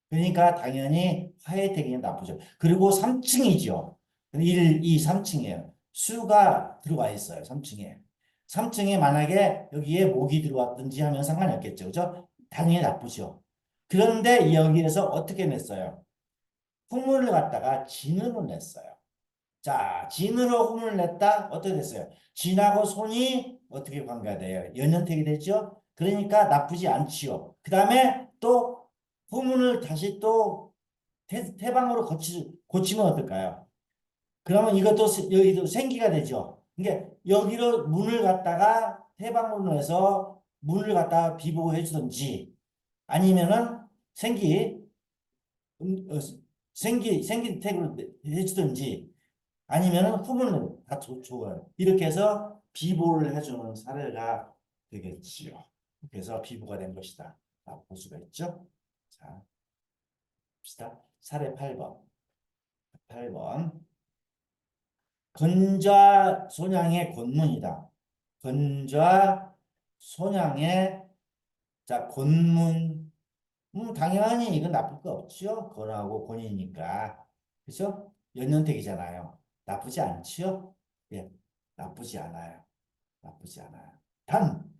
그러니까 당연히 화해택이 나쁘죠. 그리고 3층이죠. 1, 2, 3층이에요. 수가 들어와 있어요. 3층에. 3층에 만약에 여기에 목이 들어왔든지 하면 상관이 없겠죠. 그죠? 당연히 나쁘죠. 그런데 여기에서 어떻게 냈어요? 풍문을 갖다가 진음을 냈어요. 자, 진으로 홈을 냈다? 어떻게 됐어요? 진하고 손이 어떻게 관계가 돼요? 연연택이 되죠? 그러니까 나쁘지 않지요. 그 다음에 또 후문을 다시 또 태방으로 고치면 어떨까요? 그러면 이것도 여기도 생기가 되죠. 그러니까 여기로 문을 갖다가 태방으로 해서 문을 갖다가 비보해 주든지 아니면은 생기 어, 생기 택으로 해주든지 아니면은 후문으로 다 좋아요. 이렇게 해서 비보를 해주는 사례가 되겠지요. 그래서 비보가 된 것이다. 라고 볼 수가 있죠. 자, 봅시다. 사례 8번. 8번. 건좌 손양의 곤문이다. 건좌 손양의 자 곤문. 당연히 이건 나쁠 거 없죠. 건하고 곤이니까. 그죠? 연년택이잖아요. 나쁘지 않지요? 예, 나쁘지 않아요. 나쁘지 않아요. 단,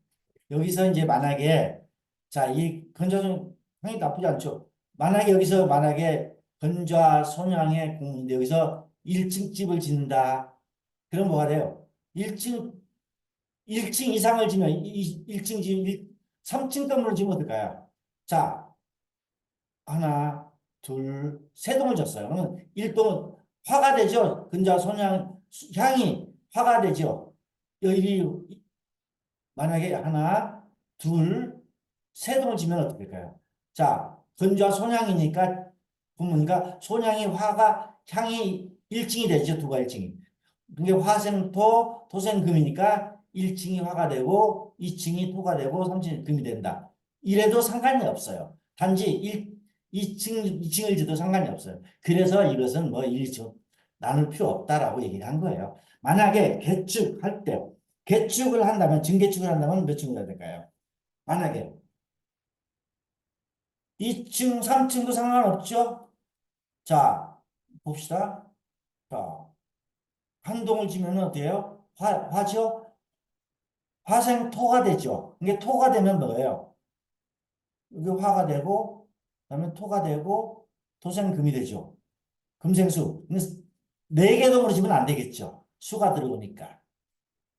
여기서 이제 만약에, 자, 이 건좌손, 형이 나쁘지 않죠. 만약에 여기서 만약에 건좌 손양의 공인데 여기서 1층 집을 짓는다. 그럼 뭐가 돼요? 1층, 1층 이상을 지면, 1층 지면, 3층 건물을 지면 어떨까요? 자, 하나, 둘, 세 동을 졌어요. 그러면 1동은 화가 되죠. 근자 손양 향이 화가 되죠. 여기 만약에 하나, 둘, 세 동을 지면 어떻게 될까요? 자, 근좌 손향이니까 부모니까 손향이 화가 향이 1층이 되죠. 두가 1층이. 그게 화생토, 토생금이니까 1층이 화가 되고 2층이 토가 되고 3층이 금이 된다. 이래도 상관이 없어요. 단지 2층을 지도 상관이 없어요. 그래서 이것은 뭐 1층 나눌 필요 없다라고 얘기를 한 거예요. 만약에 개축할 때 개축을 한다면 증개축을 한다면 몇 층을 해야 될까요? 만약에 2층, 3층도 상관없죠? 자, 봅시다. 자, 한 동을 지면 어때요? 화죠? 화생토가 되죠. 이게 토가 되면 뭐예요? 이게 화가 되고, 그다음에 토가 되고, 토생금이 되죠. 금생수. 네 개 동으로 지면 안 되겠죠. 수가 들어오니까.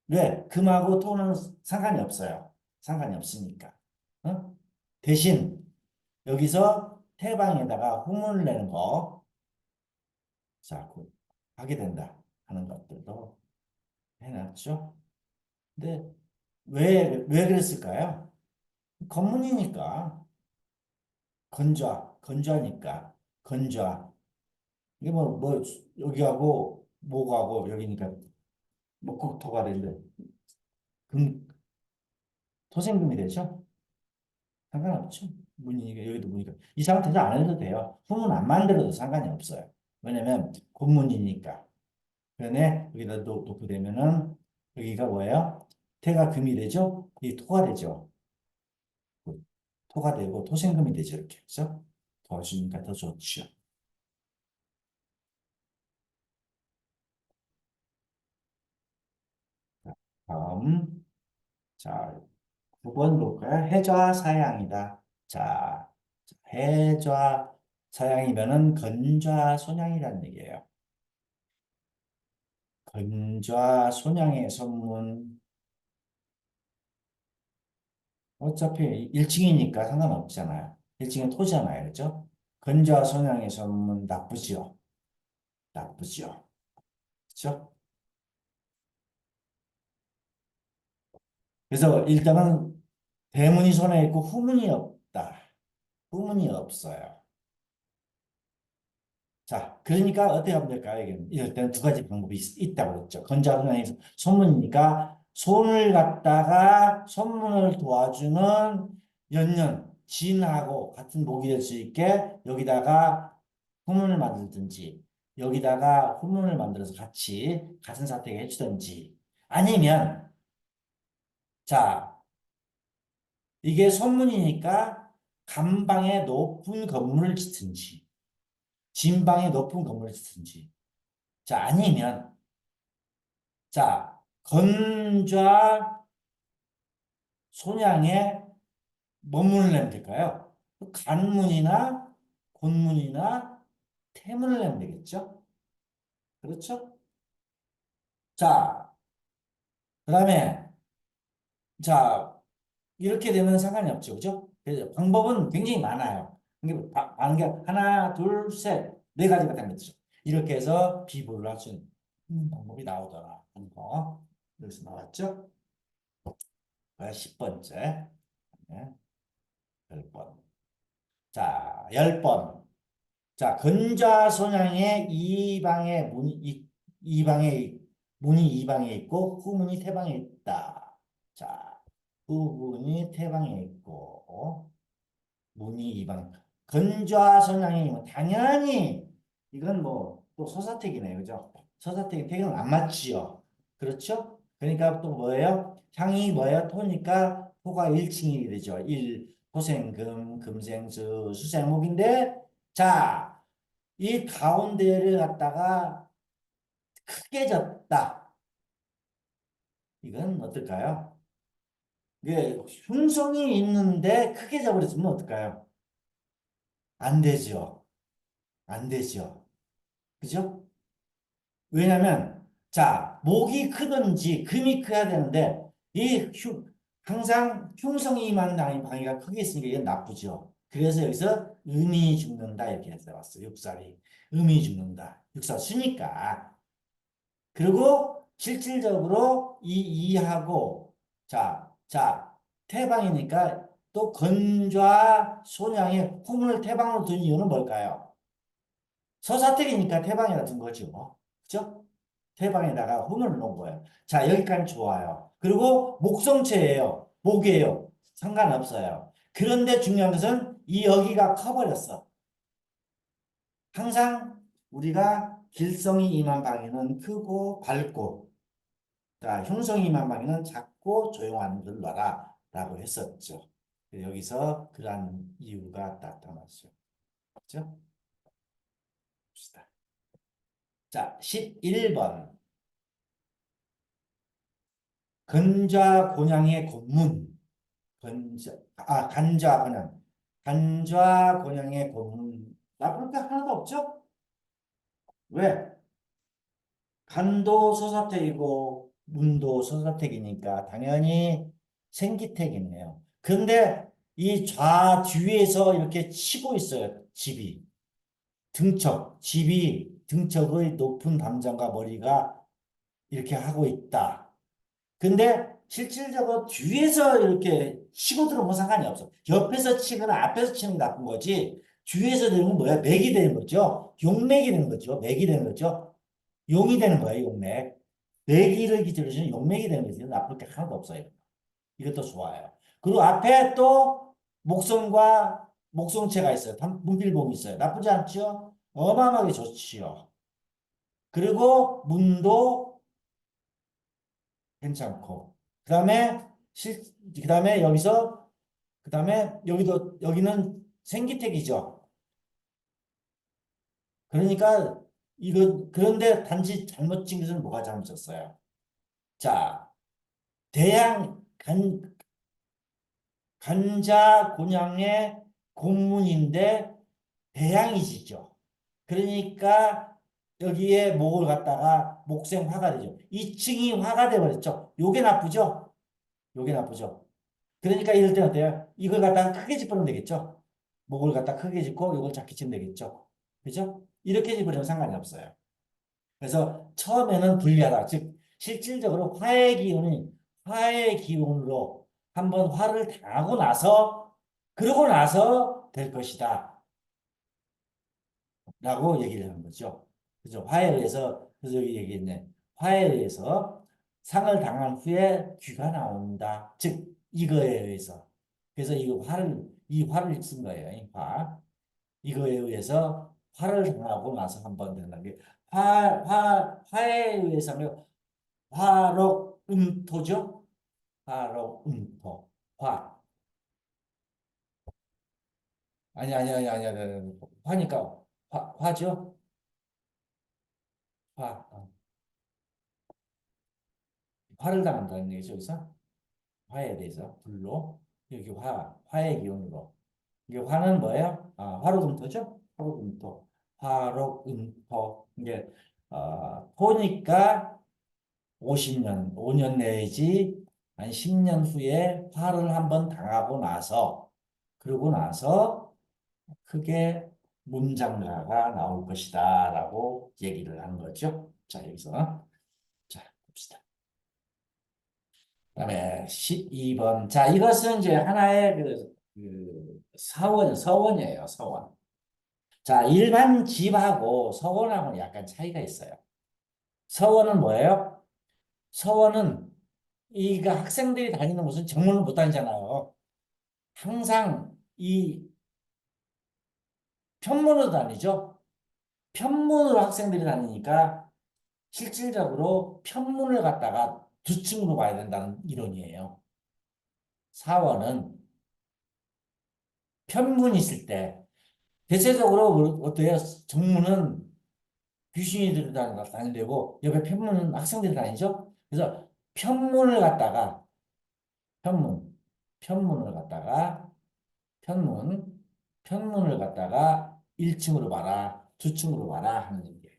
왜? 금하고 토는 상관이 없어요. 상관이 없으니까. 어? 대신 여기서 태방에다가 후문을 내는 거, 자, 하게 된다 하는 것들도 해놨죠. 근데 왜 그랬을까요? 건문이니까, 건좌니까, 건좌. 이게 여기하고, 뭐하고, 여기니까, 목국토가 되는데, 금, 토생금이 되죠? 상관없죠. 문이니까, 여기도 문이니까. 이 상태에서 안 해도 돼요. 후문 안 만들어도 상관이 없어요. 왜냐면, 곤문이니까. 그런데 여기다 놓고 되면은, 여기가 뭐예요? 태가 금이 되죠? 이 토가 되죠? 토가 되고 토생금이 되죠. 이렇게. 그래서 도와주니까 더 좋죠. 다음. 자, 9번 볼까요? 해좌 사양이다. 자, 해좌 사양이면은 건좌 손양이라는 얘기예요. 건좌 손양의 선문. 어차피 1층이니까 상관없잖아요. 1층은 토잖아요. 그죠? 건좌 손양의 선문 나쁘지요. 나쁘지요. 그죠? 그래서 일단은 대문이 손에 있고 후문이 없다. 후문이 없어요. 자, 그러니까 어떻게 하면 될까요? 이럴 때는 두 가지 방법이 있다고 그랬죠. 건자분양에서 손문이니까 손을 갖다가 손문을 도와주는 연년, 진하고 같은 목이 될 수 있게 여기다가 후문을 만들든지 여기다가 후문을 만들어서 같이 같은 사택에 해주든지 아니면 자, 이게 손문이니까 감방에 높은 건물을 짓든지 진방에 높은 건물을 짓든지 자, 아니면, 자, 건좌 손양에 뭔 문을 내면 될까요? 간문이나 곤문이나 태문을 내면 되겠죠? 그렇죠? 자, 그 다음에, 자, 이렇게 되면 상관이 없죠. 그죠? 그래서 방법은 굉장히 많아요. 이게 많은 게 하나, 둘, 셋, 네 가지가 되는 거죠. 이렇게 해서 비보를 할 수 있는 방법이 나오더라 하는 거. 여기서 나왔죠? 10번째. 네. 10번. 자, 10번. 자, 근좌손양의 이방에, 문이 이방에 있고, 후문이 태방에 있다. 자, 후문이 태방에 있고, 문이 이방. 근좌손양이면 당연히, 이건 뭐, 또 서사택이네요. 그죠? 서사택이 태경은 안 맞지요. 그렇죠? 그러니까 또 뭐예요? 향이 뭐예요? 토니까 토가 1층이 되죠. 1, 토생금, 금생수, 수생목인데, 자, 이 가운데를 갖다가 크게 졌다. 이건 어떨까요? 이게 흉성이 있는데 크게 져버렸으면 어떨까요? 안 되죠. 안 되죠. 그죠? 왜냐면, 자, 목이 크든지 금이 커야 되는데, 항상 흉성이만 당인 방위가 크게 있으니까 이건 나쁘죠. 그래서 여기서 음이 죽는다 이렇게 해서 왔어. 육살이. 음이 죽는다. 육살 수니까. 그리고 실질적으로 이하고 자, 태방이니까 또 건좌 손양의 후문을 태방으로 둔 이유는 뭘까요? 서사택이니까 태방에다 둔 거죠. 그죠? 태방에다가 후문을 놓은 거예요. 자, 여기까지 좋아요. 그리고 목성체예요. 목이에요. 상관없어요. 그런데 중요한 것은 이 여기가 커버렸어. 항상 우리가 길성이 임한 방에는 크고 밝고 자, 흉성이 임한 방에는 작고 조용한 걸 놔라 라고 했었죠. 여기서 그러한 이유가 나타났죠. 그렇죠? 봅시다. 자, 11번. 근좌 곤양의 곤문. 간좌 곤양. 간좌 곤양의 곤문. 나쁠 게 하나도 없죠? 왜? 간도 소사택이고 문도 소사택이니까 당연히 생기택이네요. 그런데 이 뒤에서 이렇게 치고 있어요. 집이 등척의 높은 담장과 머리가 이렇게 하고 있다. 근데 실질적으로 뒤에서 이렇게 치고 들어오면 상관이 없어. 옆에서 치거나 앞에서 치는 게 나쁜 거지. 뒤에서 되는 건 뭐야? 맥이 되는 거죠. 용맥이 되는 거죠. 맥이 되는 거죠. 용이 되는 거예요. 용맥. 맥이를 기준으로 해서 용맥이 되는 거지. 나쁠 게 하나도 없어요. 이것도 좋아요. 그리고 앞에 또 목성과 목성체가 있어요. 문필봉이 있어요. 나쁘지 않죠? 어마어마하게 좋지요. 그리고 문도 괜찮고. 그다음에 그다음에 그다음에 여기는 생기택이죠. 그러니까 그런데 단지 잘못 찍은 것은 뭐가 잘못했어요? 자, 대양 간자 곤양의 곤문인데 대양이지죠. 그러니까 여기에 목을 갖다가 목생화가 되죠. 2층이 화가 돼버렸죠. 요게 나쁘죠. 요게 나쁘죠. 그러니까 이럴 때 어때요? 이걸 갖다가 크게 짚으면 되겠죠. 목을 갖다 크게 짚고 이걸 작게 치면 되겠죠. 그죠? 이렇게 짚으면 상관이 없어요. 그래서 처음에는 불리하다. 즉 실질적으로 화의 기운으로 한번 화를 당하고 나서 그러고 나서 될 것이다. 라고 얘기를 하는 거죠. 그죠? 화에 의해서 그래서 여기 얘기했네. 화에 의해서 상을 당한 후에 귀가 나온다. 즉 이거에 의해서. 그래서 이 화를 쓴 거예요. 이 화. 이거에 의해서 화를 당하고 나서 한번 된다는 게 화에 의해서는 화록음토죠. 화록음토. 화. 아니. 화니까 화죠. 화. 화를 당한다는 얘기죠. 여기서 화에 대해서 불로 여기 화의 기운으로. 이게 화는 뭐예요? 화록음토죠. 화록음토. 화록음토. 이게 토니까 50년, 5년 내지 한 10년 후에 화를 한번 당하고 나서 그러고 나서 크게 문장가가 나올 것이다라고 얘기를 하는 거죠. 자, 여기서 자, 봅시다. 그다음에 12번. 자, 이것은 이제 하나의 서원이에요, 서원. 자, 일반 집하고 서원하고는 약간 차이가 있어요. 서원은 뭐예요? 서원은 이가 학생들이 다니는 곳은 정문을 못 다니잖아요. 항상 이 편문으로 다니죠. 편문으로 학생들이 다니니까 실질적으로 편문을 갖다가 두 층으로 봐야 된다는 이론이에요. 사원은 편문이 있을 때 대체적으로 어때요? 정문은 귀신이 다니고 옆에 편문은 학생들이 다니죠. 그래서 편문을 갖다가 편문 편문을 갖다가 편문 편문을 갖다가 1층으로 봐라 2층으로 봐라 하는 얘기예요.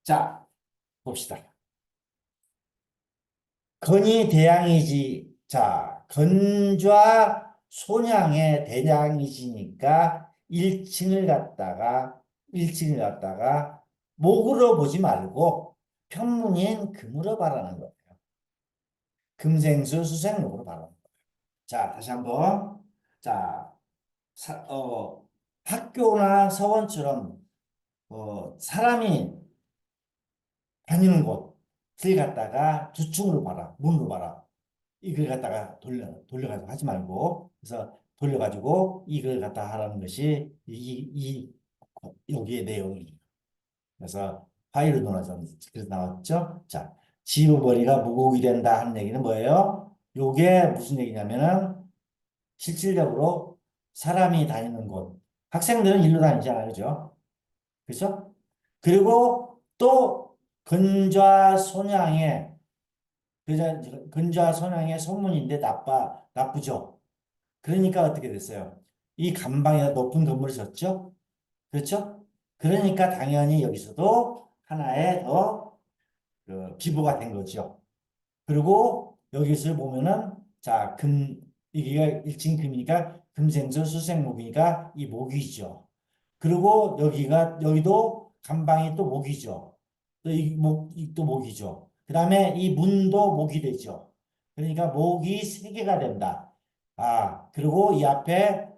자 봅시다. 건이 대양이지. 자, 건좌 손양의 대양이지니까 1층을 갖다가 목으로 보지 말고 편문인 금으로 바라는 거예요. 금생수 수생목으로 바라는 거예요. 자, 다시 한번. 자, 사, 어, 학교나 서원처럼 사람이 다니는 곳을 갖다가 두 층으로 봐라. 문으로 봐라. 이걸 갖다가 돌려가지고 하지 말고, 그래서 돌려가지고 이걸 갖다 하라는 것이 여기의 내용이에요. 그래서 파이를 논하자. 그래서 나왔죠. 자, 지우버리가 무곡이 된다 하는 얘기는 뭐예요? 요게 무슨 얘기냐면은 실질적으로 사람이 다니는 곳, 학생들은 일로 다니잖아요. 그죠? 그죠? 그리고 또 근좌 손양의 근좌 손양의 소문인데 나쁘죠. 그러니까 어떻게 됐어요? 이 감방에다 높은 건물을 졌죠? 그렇죠? 그러니까 당연히 여기서도 하나의 기부가 된 거죠. 그리고 여기서 보면은 자, 이게 일진 금이니까 금생서 수생목이니까 이 목이죠. 그리고 여기도 간방이 또 목이죠. 또 또 목이죠. 그 다음에 이 문도 목이 되죠. 그러니까 목이 세 개가 된다. 그리고 이 앞에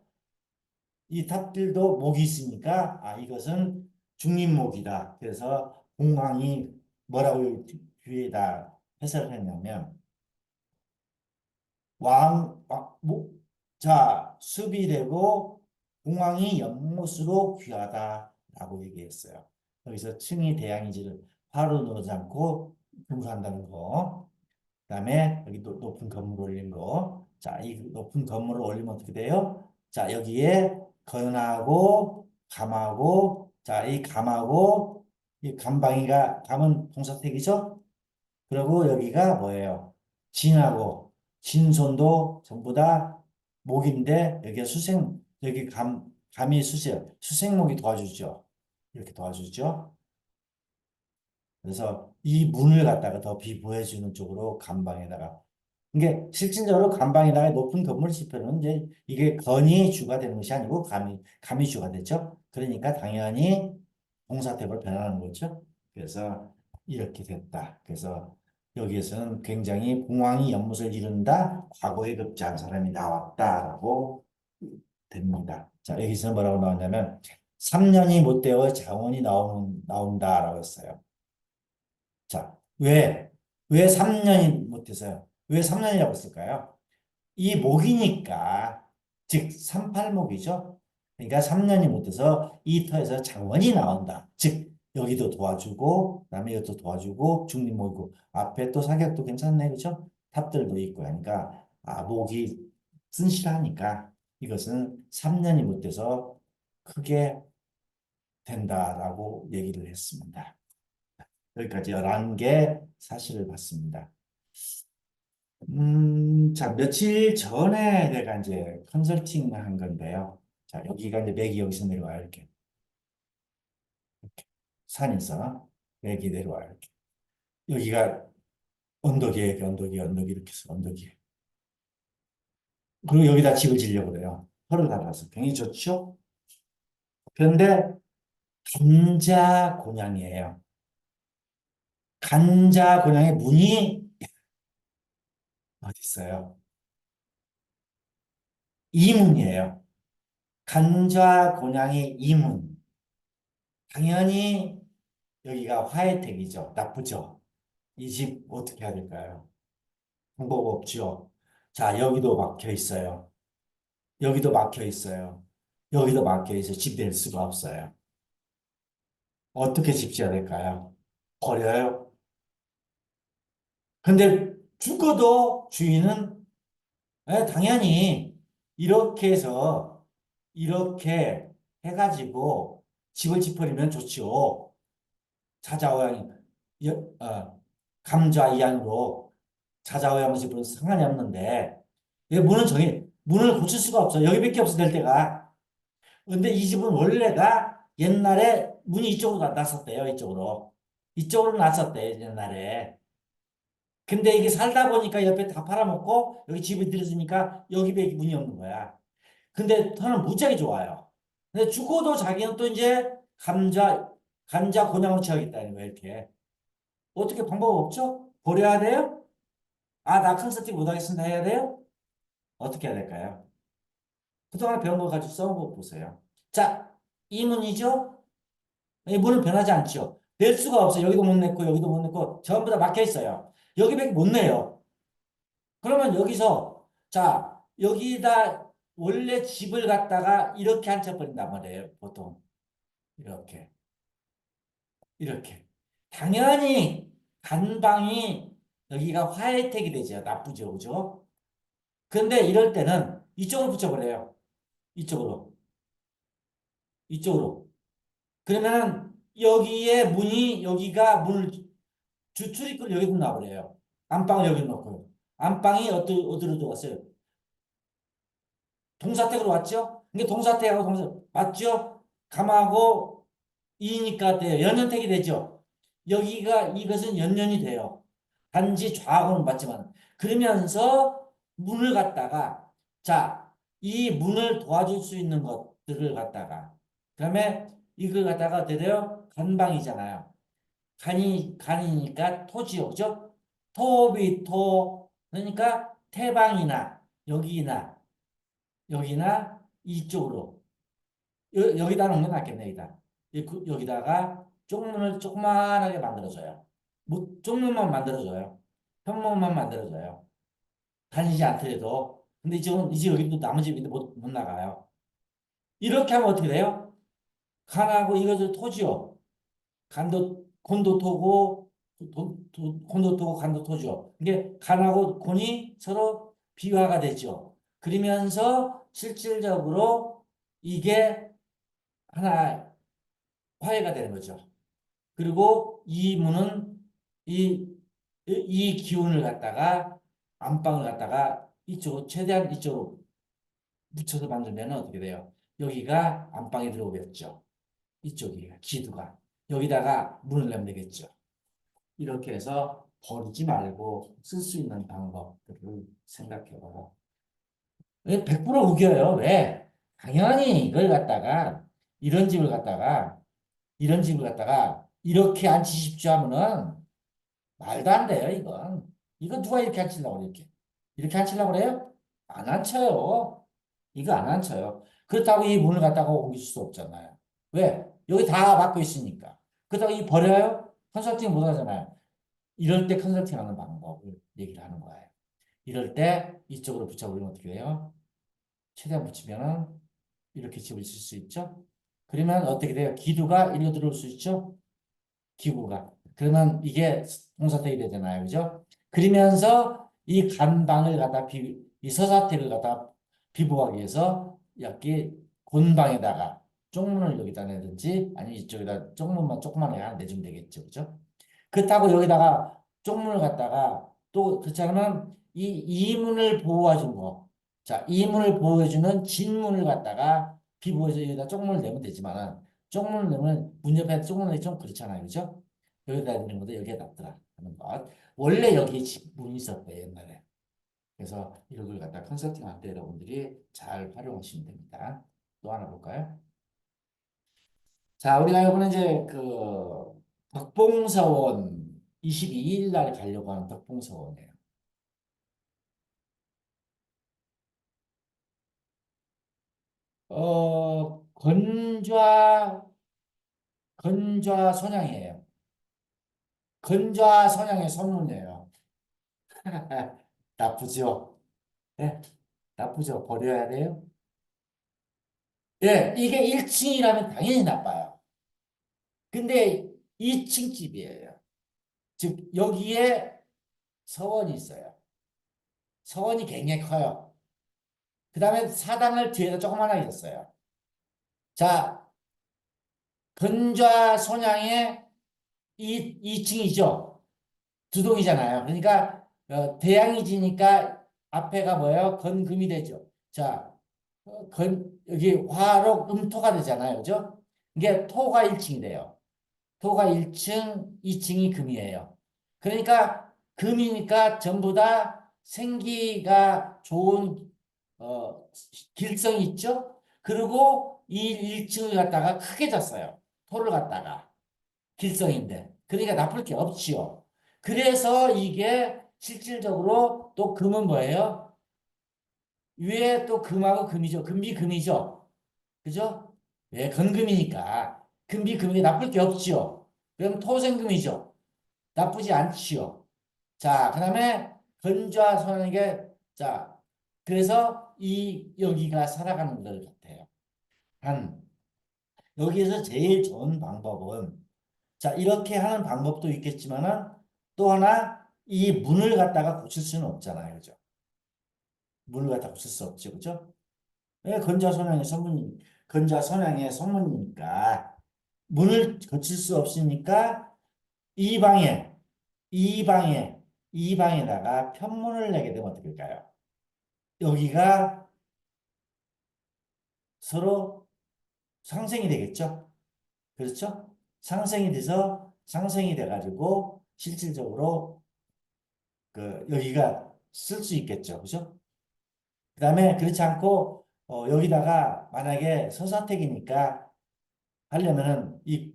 이 탑들도 목이 있으니까 이것은 중림목이다. 그래서 공황이 뭐라고 뒤에다 해석을 했냐면 자, 수비되고 공황이 연못으로 귀하다라고 얘기했어요. 여기서 층이 대양이지를 바로 넣지 않고 분수한다는 거. 그다음에 여기 높은 건물 올린 거. 자, 이 높은 건물을 올리면 어떻게 돼요? 자, 여기에 건하고 감하고 자, 이 감하고 이 감방이가 감은 동사택이죠? 그리고 여기가 뭐예요? 진하고 진손도 전부 다 목인데 여기 여기 감이 수생목이 도와주죠. 이렇게 도와주죠. 그래서 이 문을 갖다가 더 비보해주는 쪽으로 감방에다가 이게 실질적으로 감방에다가 높은 건물 지표는 이제 이게 건이 주가 되는 것이 아니고 감이 주가 되죠. 그러니까 당연히 동사태로 변하는 거죠. 그래서 이렇게 됐다. 그래서 여기에서는 굉장히 공황이 연못을 이룬다. 과거에 급제한 사람이 나왔다라고 됩니다. 자, 여기서 뭐라고 나왔냐면 3년이 못 되어 자원이 나온다라고 했어요. 자, 왜 3년이 못 돼서요? 왜 3년이라고 했을까요? 이 목이니까, 즉, 38목이죠? 그러니까 3년이 못 돼서 이 터에서 장원이 나온다. 즉, 여기도 도와주고, 그다음에 이것도 도와주고, 중립목이고, 앞에 또 사격도 괜찮네, 그죠? 탑들도 있고 하니까, 목이 쓴실하니까 이것은 3년이 못 돼서 크게 된다라고 얘기를 했습니다. 여기까지 11개 사실을 봤습니다. 자, 며칠 전에 내가 이제 컨설팅 한 건데요. 자, 여기가 이제 맥이 여기서 내려와요. 이렇게. 산에서 맥이 내려와요. 이렇게. 여기가 언덕이에요. 언덕이 이렇게 해서 언덕이에요. 그리고 여기다 집을 지려고 그래요. 털을 달아서. 굉장히 좋죠? 그런데 간자 곤양이에요. 간자 곤양의 문이 어디 있어요? 이문이에요. 간자 곤양의 이문. 당연히 여기가 화혜택이죠. 나쁘죠. 이 집 어떻게 해야 될까요? 방법 없죠. 자, 여기도 막혀 있어요. 여기도 막혀 있어요. 여기도 막혀 있어요. 집 낼 수가 없어요. 어떻게 집 지어야 될까요? 버려요. 근데 죽어도 주인은 당연히 이렇게 해서 이렇게 해가지고 집을 지버리면 좋죠. 자자오양이 감자 이안으로 자자오양을 집으면 상관이 없는데 왜 문을 고칠 수가 없어. 여기밖에 없어 될 때가. 근데 이 집은 원래가 옛날에 문이 이쪽으로 났었대요. 이쪽으로 났었대 옛날에. 근데 이게 살다 보니까 옆에 다 팔아먹고 여기 집에 들어서니까 여기밖에 문이 없는 거야. 근데 터는 무지하게 좋아요. 근데 죽어도 자기는 또 이제 감자 곤양으로 채우겠다는 거야 이렇게. 어떻게 방법 없죠? 버려야 돼요? 나 컨설팅 못하겠습니다 해야 돼요? 어떻게 해야 될까요? 그동안 배운 거 가지고 써본 거 보세요. 자, 이 문이죠? 이 문은 변하지 않죠. 낼 수가 없어요. 여기도 못 냈고, 여기도 못 냈고, 전부 다 막혀 있어요. 여기밖에 못 내요. 그러면 여기서, 자, 여기다 원래 집을 갖다가 이렇게 앉혀버린단 말이에요. 보통. 이렇게. 이렇게. 당연히 간방이 여기가 화혜택이 되죠. 나쁘죠. 그죠? 근데 이럴 때는 이쪽으로 붙여버려요. 이쪽으로. 이쪽으로. 그러면은 여기에 문이 여기가 문을 출입구를 여기로 놔버려요. 안방을 여기 놓고 안방이 어디로 들어갔어요? 동사택으로 왔죠? 근데 동사택하고 동사 맞죠? 감하고 이니까 돼요. 연연택이 되죠. 여기가 이것은 연연이 돼요. 단지 좌하고는 맞지만 그러면서 문을 갖다가 자, 이 문을 도와줄 수 있는 것들을 갖다가 그다음에 이걸 갖다가 어때요? 간방이잖아요. 간이니까 토지요. 그죠? 토비토 그러니까 태방이나 여기나 이쪽으로 여기다 놓는 게 낫겠네. 여기다가 쪽문을 조그만하게 만들어줘요. 뭐 쪽문만 만들어줘요. 현문만 만들어줘요. 다니지 않더라도. 근데 이제 여기도 남은 집인데 못 나가요. 이렇게 하면 어떻게 돼요? 간하고 이것을 토지요. 곤도토고 곤도토고 간도토죠. 이게 간하고 곤이 서로 비화가 되죠. 그러면서 실질적으로 이게 하나 화해가 되는 거죠. 그리고 이 문은 이 기운을 갖다가 안방을 갖다가 이쪽으로 최대한 이쪽으로 붙여서 만들면 어떻게 돼요? 여기가 안방에 들어오겠죠. 이쪽이 기두가 여기다가 문을 내면 되겠죠. 이렇게 해서 버리지 말고 쓸 수 있는 방법들을 생각해 봐요. 100% 우겨요. 왜? 당연히 이걸 갖다가 이런 집을 갖다가 이런 집을 갖다가 이렇게 앉히십시오 하면은 말도 안 돼요, 이건. 이거 누가 이렇게 앉히려고 그래, 이렇게. 이렇게 앉히려고 그래요? 안 앉혀요. 이거 안 앉혀요. 그렇다고 이 문을 갖다가 옮길 수 없잖아요. 왜? 여기 다 막고 있으니까. 그렇다고 이 버려요? 컨설팅 못 하잖아요. 이럴 때 컨설팅 하는 방법을 얘기를 하는 거예요. 이럴 때 이쪽으로 붙여버리면 어떻게 돼요? 최대한 붙이면은 이렇게 집을 칠 수 있죠? 그러면 어떻게 돼요? 기두가 일로 들어올 수 있죠? 기구가. 그러면 이게 동사택이 되잖아요. 그죠? 그러면서 이 간방을 갖다 이 서사택을 갖다 비보하기 위해서 여기 곤방에다가 쪽문을 여기다 내든지 아니면 이쪽에다 쪽문만 조그만하게 하나 내주면 되겠죠. 그죠? 그렇다고 여기다가 쪽문을 갖다가 또 그렇지 않으면 이 이문을 보호해 준 거. 자, 이문을 보호해 주는 진문을 갖다가 비보해서 여기다 쪽문을 내면 되지만은 쪽문을 내면 문 옆에 쪽문을 내면 좀 그렇잖아요. 그죠? 여기다 있는 것도 여기에 놨더라 하는 것. 원래 여기 문이 있었대 옛날에. 그래서 이걸 갖다 컨설팅 할 때 여러분들이 잘 활용하시면 됩니다. 또 하나 볼까요? 자, 우리가 이번에 이제 그 덕봉서원 22일 날 가려고 하는 덕봉서원이에요. 건좌 선양이에요. 건좌 선양의 선문이에요. 나쁘죠? 네, 나쁘죠? 버려야 돼요? 예, 이게 1층이라면 당연히 나빠요. 근데 2층 집이에요. 즉, 여기에 서원이 있어요. 서원이 굉장히 커요. 그 다음에 사당을 뒤에다 조그만하게 줬어요. 자, 근좌 손양의 2층이죠. 두 동이잖아요. 그러니까 대양이 지니까 앞에가 뭐예요? 건금이 되죠. 자, 여기 화록 음토가 되잖아요. 그죠? 이게 토가 1층이 돼요. 토가 1층, 2층이 금이에요. 그러니까 금이니까 전부 다 생기가 좋은 길성이 있죠. 그리고 이 1층을 갖다가 크게 졌어요. 토를 갖다가 길성인데. 그러니까 나쁠 게 없지요. 그래서 이게 실질적으로 또 금은 뭐예요? 위에 또 금하고 금이죠. 금비 금이죠. 그죠? 왜 건금이니까 금비 금이 나쁠 게 없지요. 그럼 토생금이죠. 나쁘지 않지요. 자, 그다음에 건좌 손에게 자, 그래서 이 여기가 살아가는 것 같아요. 한 여기에서 제일 좋은 방법은 자, 이렇게 하는 방법도 있겠지만은 또 하나 이 문을 갖다가 고칠 수는 없잖아요. 그죠? 문을 갖다 고칠 수 없죠. 그죠? 왜 건좌 선양의 선문이니까 문을 고칠 수 없으니까 이 방에 이 방에 이 방에다가 편문을 내게 되면 어떻게 될까요? 여기가 서로 상생이 되겠죠? 그렇죠? 상생이 돼서 상생이 돼가지고 실질적으로 그 여기가 쓸 수 있겠죠. 그죠? 그다음에 그렇지 않고 여기다가 만약에 서사택이니까 하려면은 이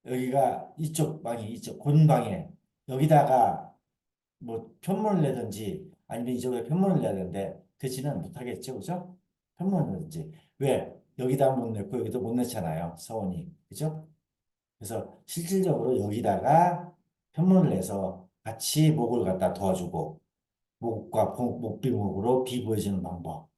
여기가 이쪽 방이 이쪽 곤방에 여기다가 뭐 편문을 내든지 아니면 이쪽에 편문을 내야 되는데 그지는 못하겠죠. 그죠? 편문을 내든지 왜 여기다 못 냈고 여기도 못 냈잖아요. 서원이 그죠? 그래서 실질적으로 여기다가 편문을 내서 같이 목을 갖다 도와주고 목과 목비목으로 비보해주는 방법.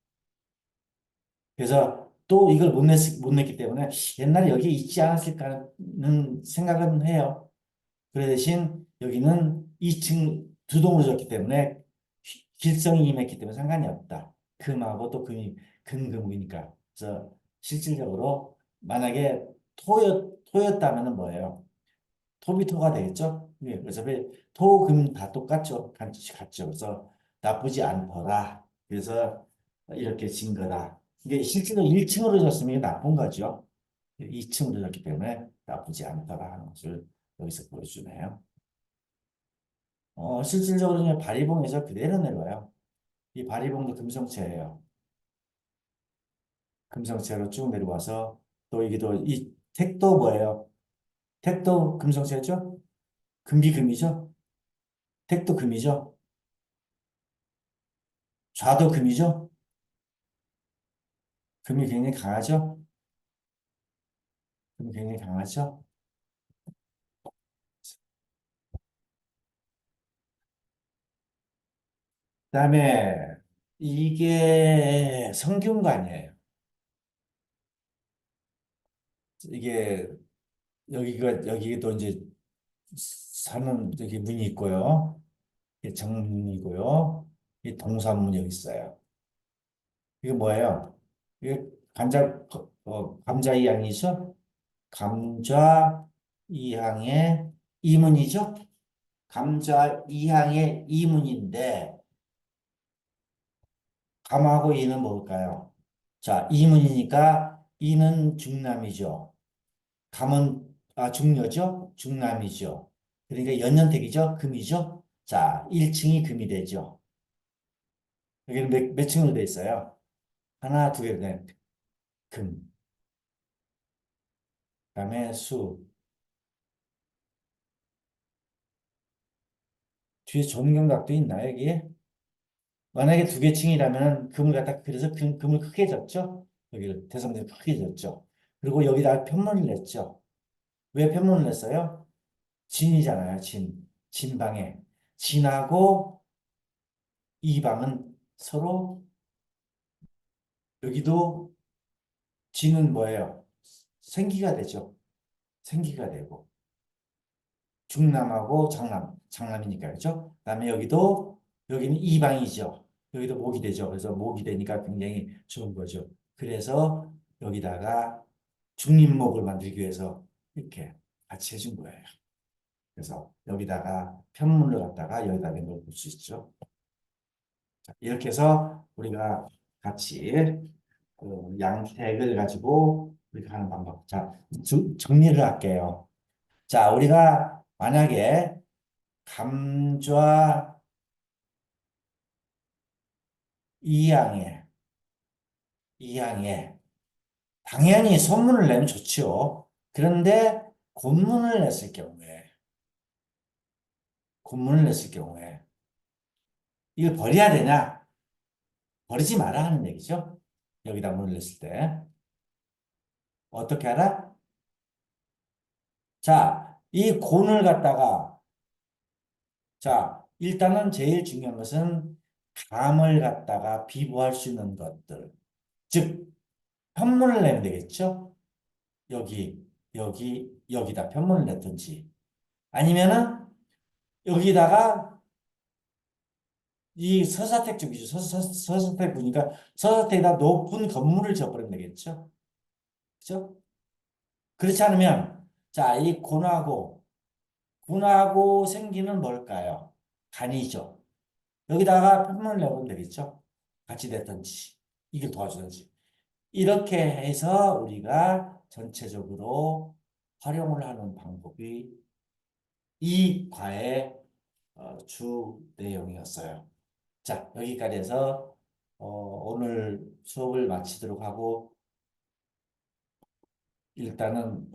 그래서 또 이걸 못 냈기 때문에 옛날에 여기 있지 않았을까는 생각은 해요. 그 대신 여기는 2층 두 동으로 졌기 때문에 길성이 임했기 때문에 상관이 없다. 금하고 또 금금이니까. 그래서 실질적으로 만약에 토였다면은 뭐예요? 토비토가 되겠죠? 예, 어차피 토, 금 다 똑같죠. 같죠. 그래서 나쁘지 않더라. 그래서 이렇게 진 거다. 이게 실제로 1층으로 졌으면 이게 나쁜 거죠. 2층으로 졌기 때문에 나쁘지 않더라 하는 것을 여기서 보여주네요. 실질적으로 는 바리봉에서 그대로 내려와요. 이 바리봉도 금성체예요. 금성체로 쭉 내려와서 또 이게 또 이 택도 뭐예요? 택도 금성체죠? 금비 금이죠? 택도 금이죠? 좌도 금이죠? 금이 굉장히 강하죠? 금이 굉장히 강하죠? 그다음에 이게 성균관이에요. 이게 여기도 이제 사는 여기 문이 있고요. 이게 정문이고요. 이 동사문이 여기 있어요. 이게 뭐예요? 이게 감자 이항이죠? 감자 이항의 이문이죠? 감자 이항의 이문인데 감하고 이는 뭘까요? 자, 이문이니까 이는 중남이죠. 감은 중녀죠? 중남이죠. 그러니까 연년택이죠? 금이죠? 자, 1층이 금이 되죠. 여기는 몇 층으로 돼 있어요? 하나, 두 개, 네. 금. 그다음에 수. 뒤에 정경각도 있나요, 여기에? 만약에 두 개 층이라면 금을 갖다 그래서 금을 크게 줬죠? 여기를 대성대 크게 줬죠. 그리고 여기다 편문을 냈죠. 왜 편문을 냈어요? 진이잖아요, 진. 진방에. 진하고 이방은 서로 여기도 진은 뭐예요? 생기가 되죠. 생기가 되고. 중남하고 장남이니까 그죠? 그다음에 여기는 이방이죠. 여기도 목이 되죠. 그래서 목이 되니까 굉장히 좋은 거죠. 그래서 여기다가 중립목을 만들기 위해서 이렇게 같이 해준 거예요. 그래서 여기다가 편문을 갖다가 여기다가 놓을 수 있죠. 자, 이렇게 해서 우리가 같이 양택을 가지고 우리가 하는 방법. 자, 정리를 할게요. 자, 우리가 만약에 감좌 이항에 이항에 당연히 소문을 내면 좋지요. 그런데 곤문을 냈을 경우에 이걸 버려야 되냐? 버리지 마라 하는 얘기죠. 여기다 문을 냈을 때 어떻게 하라? 자, 이 곤을 갖다가 자, 일단은 제일 중요한 것은 감을 갖다가 비보할 수 있는 것들. 즉, 편문을 내면 되겠죠? 여기다 편문을 냈든지. 아니면은, 여기다가 이 서사택 쪽이죠. 서사택 보니까 서사택에다 높은 건물을 지어버리면 되겠죠? 그죠? 그렇지 않으면, 자, 이 곤하고 생기는 뭘까요? 간이죠. 여기다가 편문을 내보면 되겠죠? 같이 됐든지, 이걸 도와주든지. 이렇게 해서 우리가 전체적으로 활용을 하는 방법이 이 과의 주 내용이었어요. 자, 여기까지 해서 오늘 수업을 마치도록 하고 일단은